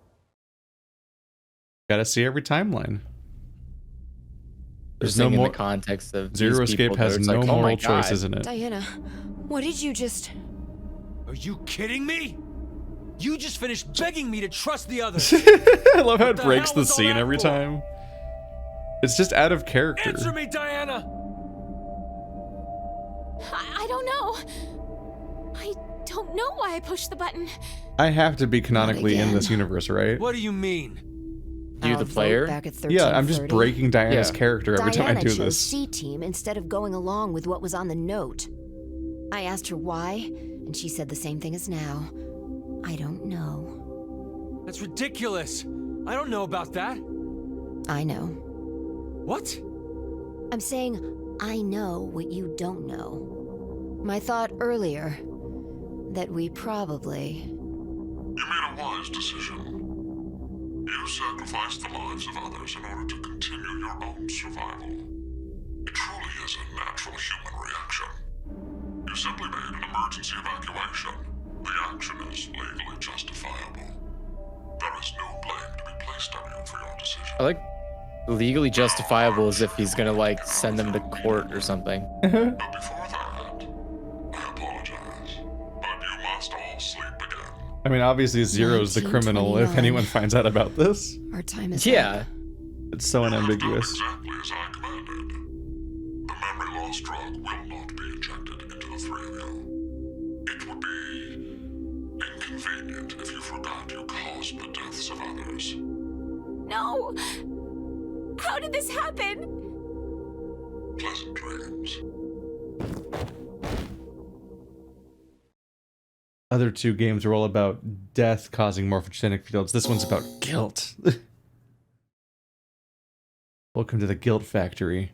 Gotta see every timeline. There's Just no in more the context of Zero these Escape people, has it's no like, oh my moral God. choices in it. Diana, what did you just... Are you kidding me? You just finished begging me to trust the others. I love how it What the breaks hell the was all scene that every for? time. It's just out of character. Answer me, Diana! I don't know. I don't know why I pushed the button. I have to be canonically in again. this universe, right? What do you mean? You, I'll the vote player? Back at Yeah, I'm just 13:30. breaking Diana's Yeah. character every time I Diana do chose this. C team instead of going along with what was on the note. I asked her why, and she said the same thing as now. I don't know. That's ridiculous. I don't know about that. I know. What? I'm saying I know what you don't know. My thought earlier that we probably... You made a wise decision. You sacrificed the lives of others in order to continue your own survival. It truly is a natural human reaction. You simply made an emergency evacuation. The action is legally justifiable. There is no blame to be placed on you for your decision. I like legally justifiable as if he's gonna like send them to court or something. But before that, I apologize. But you must all sleep again. I mean, obviously Zero's the criminal if 1929. anyone finds out about this. Our time is Yeah. up. It's so unambiguous. Exactly as I commanded. The memory loss drug will not be injected into the 3 of you. It would be inconvenient if you forgot you caused the deaths of others. No! How did this happen? Pleasant dreams. Other two games are all about death causing morphogenic fields. This one's about guilt. Welcome to the Guilt Factory.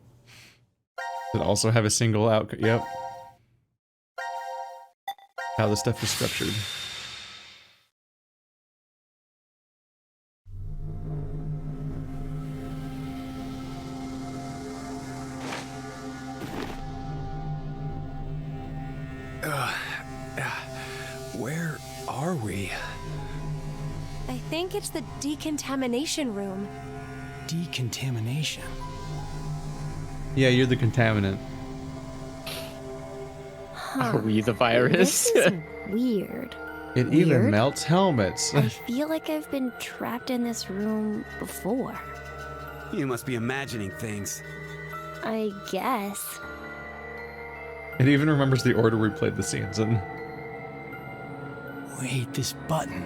Does it also have a single outcome? Yep. How the stuff is structured. Where are we? I think it's the Decontamination Room. Decontamination. Yeah, you're the contaminant. Are we the This virus? is weird. It even Weird. melts helmets. I feel like I've been trapped in this room before. You must be imagining things. I guess. It even remembers the order we played the scenes in. Wait, this button.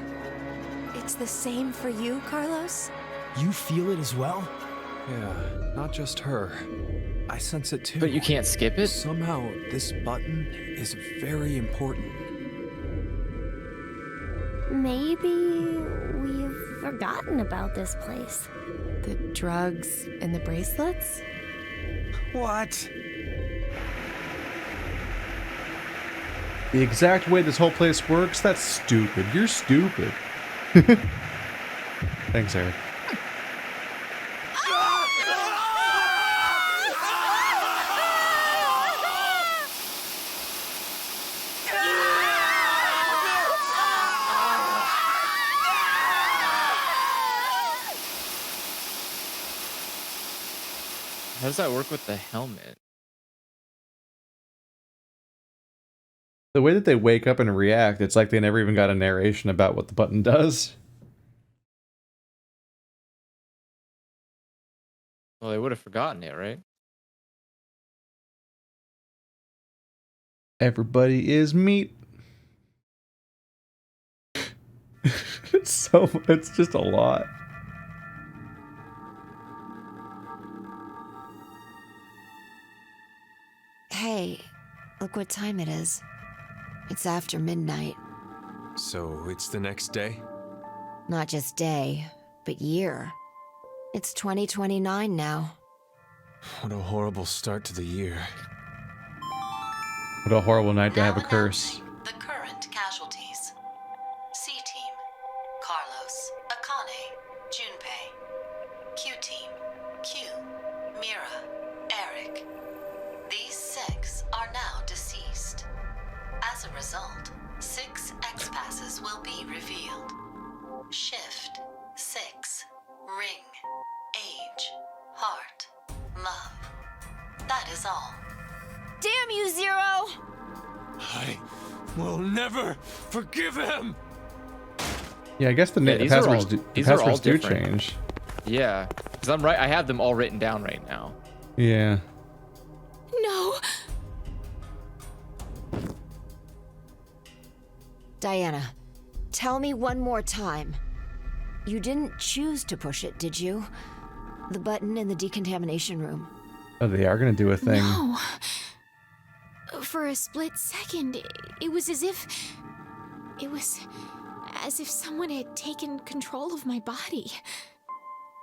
It's the same for you, Carlos? You feel it as well? Yeah, not just her. I sense it too. But you can't skip it? Somehow, this button is very important. Maybe we've forgotten about this place. The drugs and the bracelets? What? The exact way this whole place works? That's stupid. You're stupid. Thanks, Eric. How does that work with the helmet? The way that they wake up and react, it's like they never even got a narration about what the button does. Well, they would have forgotten it, right? Everybody is meat. It's just a lot. Hey, look what time it is. It's after midnight. So it's the next day? Not just day, but year. It's 2029 now. What a horrible start to the year. What a horrible night to have a curse. The current casualties. C-Team, Carlos, Akane, Junpei. Q-Team, Q, Mira, Eric. These 6 are now deceased. As a result, 6 X-passes will be revealed. Shift, 6, ring, age, heart, love. That is all. Damn you, Zero! I will never forgive him! Yeah, I guess the Yeah, these are passwords all- do, the these are all passwords do different. change. Yeah, because I'm right. I have them all written down right now. Yeah. No. Diana, tell me one more time. You didn't choose to push it, did you? The button in the decontamination room. Oh, they are gonna do a thing. No. For a split second, it was as if... It was as if someone had taken control of my body.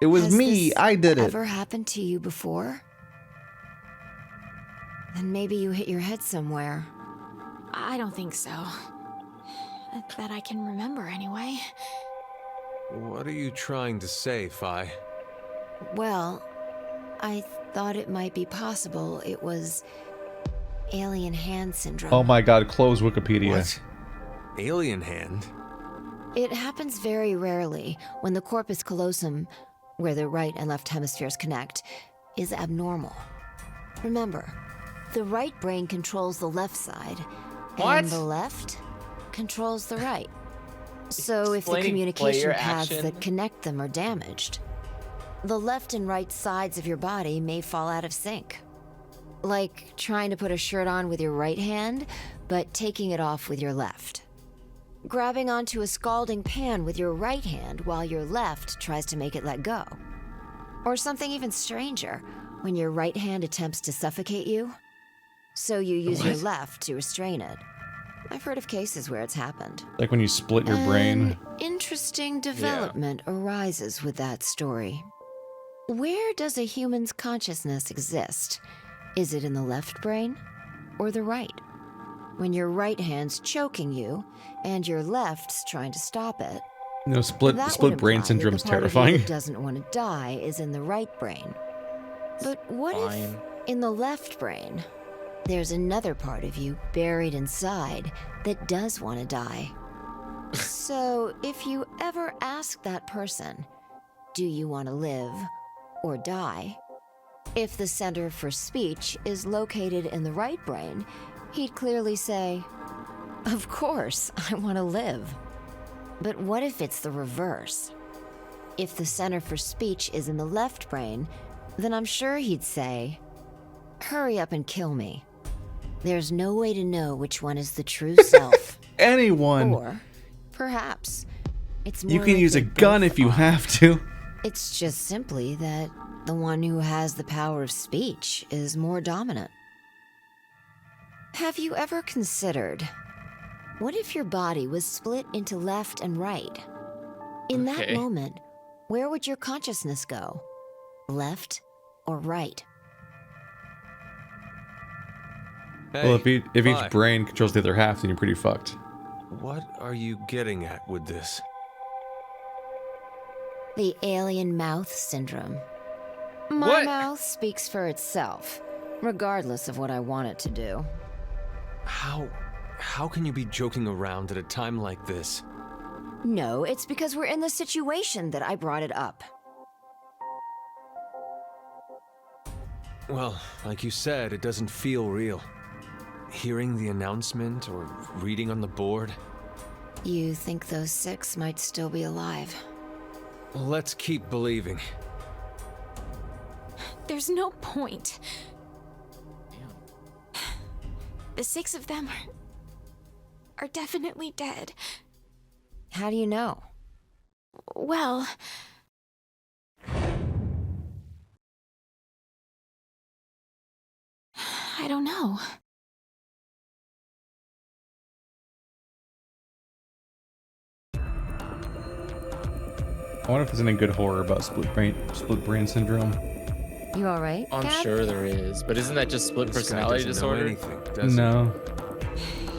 It was Has me. this I did it. ever happened to you before? Then maybe you hit your head somewhere. I don't think so. That I can remember, anyway. What are you trying to say, Phi? Well, I thought it might be possible it was alien hand syndrome. Oh my god, close Wikipedia. What? Alien hand? It happens very rarely when the corpus callosum, where the right and left hemispheres connect, is abnormal. Remember, the right brain controls the left side, What? and the left controls the right. So if the Explaining communication player paths action. that connect them are damaged, the left and right sides of your body may fall out of sync. Like trying to put a shirt on with your right hand, but taking it off with your left. Grabbing onto a scalding pan with your right hand while your left tries to make it let go. Or something even stranger, when your right hand attempts to suffocate you, so you use your left to restrain it. I've heard of cases where it's happened. Like when you split your brain. An interesting development arises with that story. Where does a human's consciousness exist? Is it in the left brain or the right? When your right hand's choking you and your left's trying to stop it, No, split that split would brain imply that syndrome's the part of you terrifying. that doesn't want to die is in the right brain. But what Fine. if in the left brain there's another part of you buried inside that does want to die? So if you ever ask that person, do you want to live or die? If the center for speech is located in the right brain, he'd clearly say, of course, I want to live. But what if it's the reverse? If the center for speech is in the left brain, then I'm sure he'd say, hurry up and kill me. There's no way to know which one is the true self. Anyone. Or, perhaps, it's more You can like use they a gun both if you are. have to. It's just simply that the one who has the power of speech is more dominant. Have you ever considered, what if your body was split into left and right? In that Okay. moment, where would your consciousness go? Left or right? Well, if each Phi, brain controls the other half, then you're pretty fucked. what are you getting at with this? The alien mouth syndrome. My What? mouth speaks for itself, regardless of what I want it to do. How can you be joking around at a time like this? No, it's because we're in the situation that I brought it up. Well, like you said, it doesn't feel real. Hearing the announcement or reading on the board. You think those 6 might still be alive? Let's keep believing. There's no point. The 6 of them are definitely dead. How do you know? Well, I don't know. I wonder if there's any good horror about split brain syndrome. You alright, I'm Gab? sure there is, but isn't that just split This guy personality doesn't know disorder? anything, does he? No.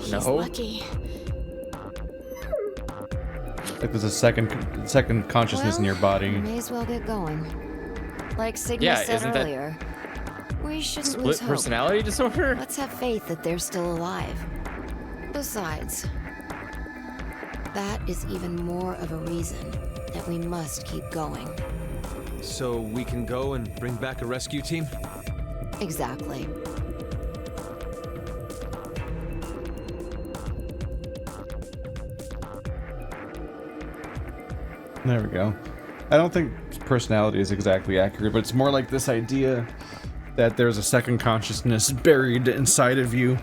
He's No. lucky. Like there's a second consciousness in your We body. may as well get going. Like Sigma Yeah, said isn't that- earlier, we shouldn't Split lose hope. personality disorder? Let's have faith that they're still alive. Besides, that is even more of a reason that we must keep going. So we can go and bring back a rescue team? Exactly. There we go. I don't think personality is exactly accurate, but it's more like this idea that there's a second consciousness buried inside of you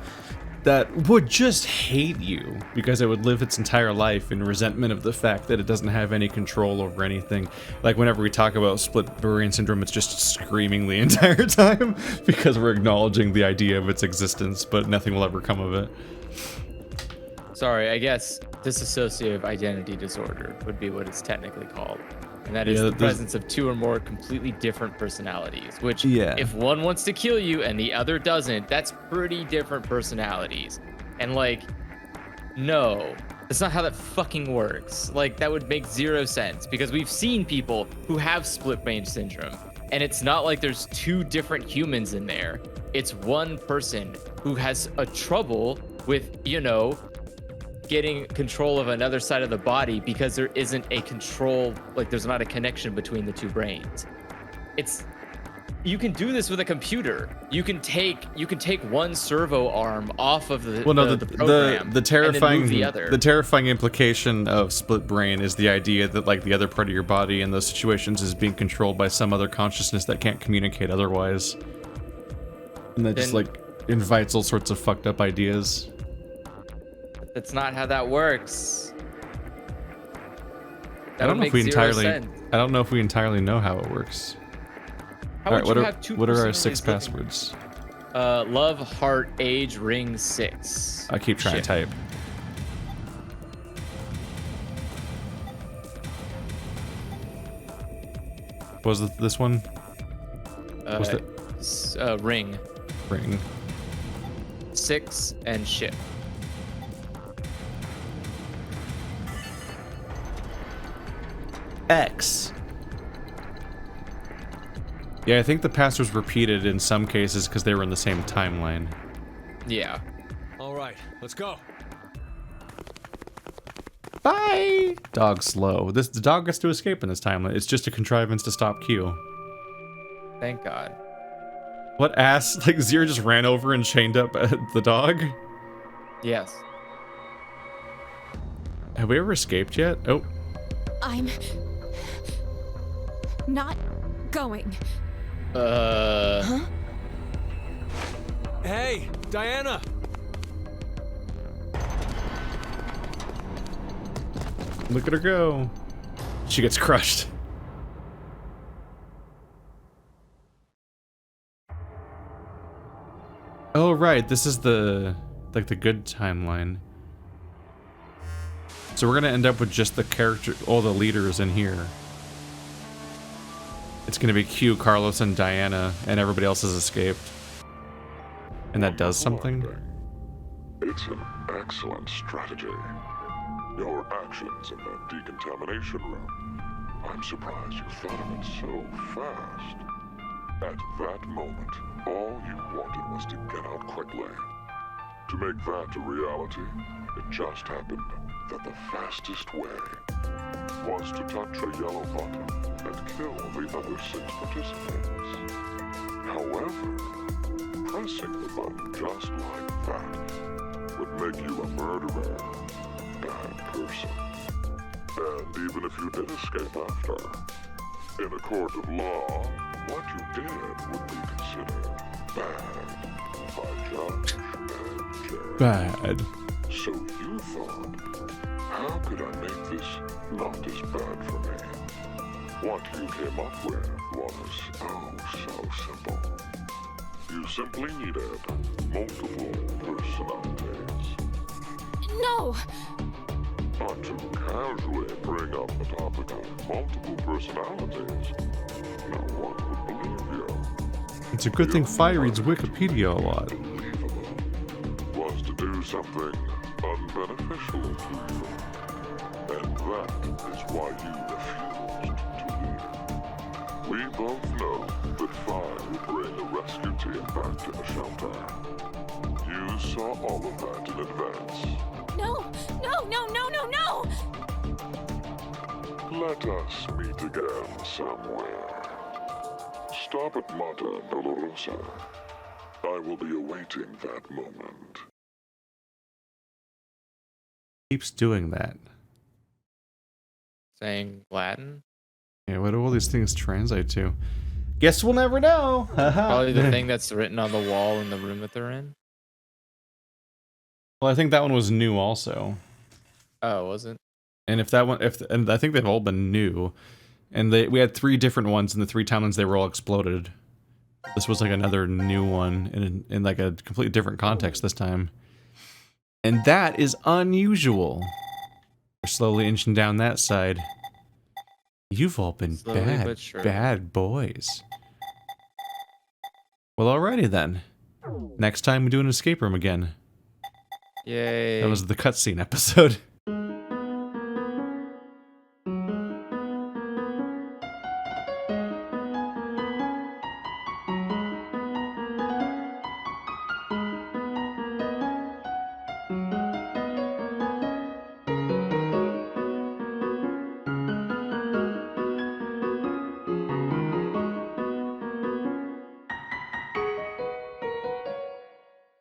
that would just hate you because it would live its entire life in resentment of the fact that it doesn't have any control over anything. Like whenever we talk about split brain syndrome, it's just screaming the entire time because we're acknowledging the idea of its existence, but nothing will ever come of it. Sorry, I guess dissociative identity disorder would be what it's technically called. And that is Yeah, the there's- presence of 2 or more completely different personalities, which Yeah. if one wants to kill you and the other doesn't, that's pretty different personalities. And like, no, that's not how that fucking works. Like, that would make 0 sense because we've seen people who have split brain syndrome and it's not like there's 2 different humans in there. It's one person who has a trouble with, getting control of another side of the body because there isn't a control, like there's not a connection between the 2 brains. You can do this with a computer. You can take one servo arm off of the program the terrifying and then move the other. the terrifying implication of split brain is the idea that like the other part of your body in those situations is being controlled by some other consciousness that can't communicate otherwise, and that just Then- like invites all sorts of fucked up ideas. That's not how that works. I don't know if we entirely. Sense. I don't know if we entirely know how it works. How All would right, you have 2 what are our personalities 6 living? passwords? Love, heart, age, ring, 6. I keep trying Shit. to type. What was this one? What's Ring, Ring. 6, and ship. X. Yeah, I think the passwords repeated in some cases because they were in the same timeline. Yeah. All right, let's go. Bye. Dog slow. The dog gets to escape in this timeline. It's just a contrivance to stop Q. Thank God. What ass? Like Zero just ran over and chained up the dog? Yes. Have we ever escaped yet? Oh. I'm not going. Huh? Hey, Diana! Look at her go. She gets crushed. Oh, right. This is the good timeline. So we're gonna end up with just the character, all the leaders in here. It's gonna be Q, Carlos, and Diana, and everybody else has escaped. And that does something? It's an excellent strategy. Your actions in the Decontamination Room I'm surprised you thought of it so fast. At that moment, all you wanted was to get out quickly. To make that a reality, it just happened that the fastest way was to touch a yellow button and kill the other 6 participants. However, pressing the button just like that would make you a murderer, bad person. And even if you did escape after, in a court of law, what you did would be considered bad by judge and jury. Bad. So you thought, how could I make this not as bad for me? What you came up with was, oh, so simple. You simply needed multiple personalities. No! Not to casually bring up the topic of multiple personalities, no one would believe you. It's a good thing Fi reads Wikipedia a lot. Unbelievable was to do something unbeneficial to you. And that is why you refused to leave. We both know that Fi would bring a rescue team back to the shelter. You saw all of that in advance. No! No, no, no, no, no! Let us meet again somewhere. Stop at Mata Dolorosa. I will be awaiting that moment. Keeps doing that. Saying Latin? Yeah, what do all these things translate to? Guess we'll never know. Probably the thing that's written on the wall in the room that they're in. Well, I think that one was new also. Oh, was it? And if that one, and I think they've all been new, and we had 3 different ones, and the 3 timelines they were all exploded. This was like another new one in like a completely different context this time, and that is unusual. We're slowly inching down that side. You've all been Slowly bad, but surely. bad boys. Well, alrighty then. Next time we do an escape room again. Yay. That was the cutscene episode.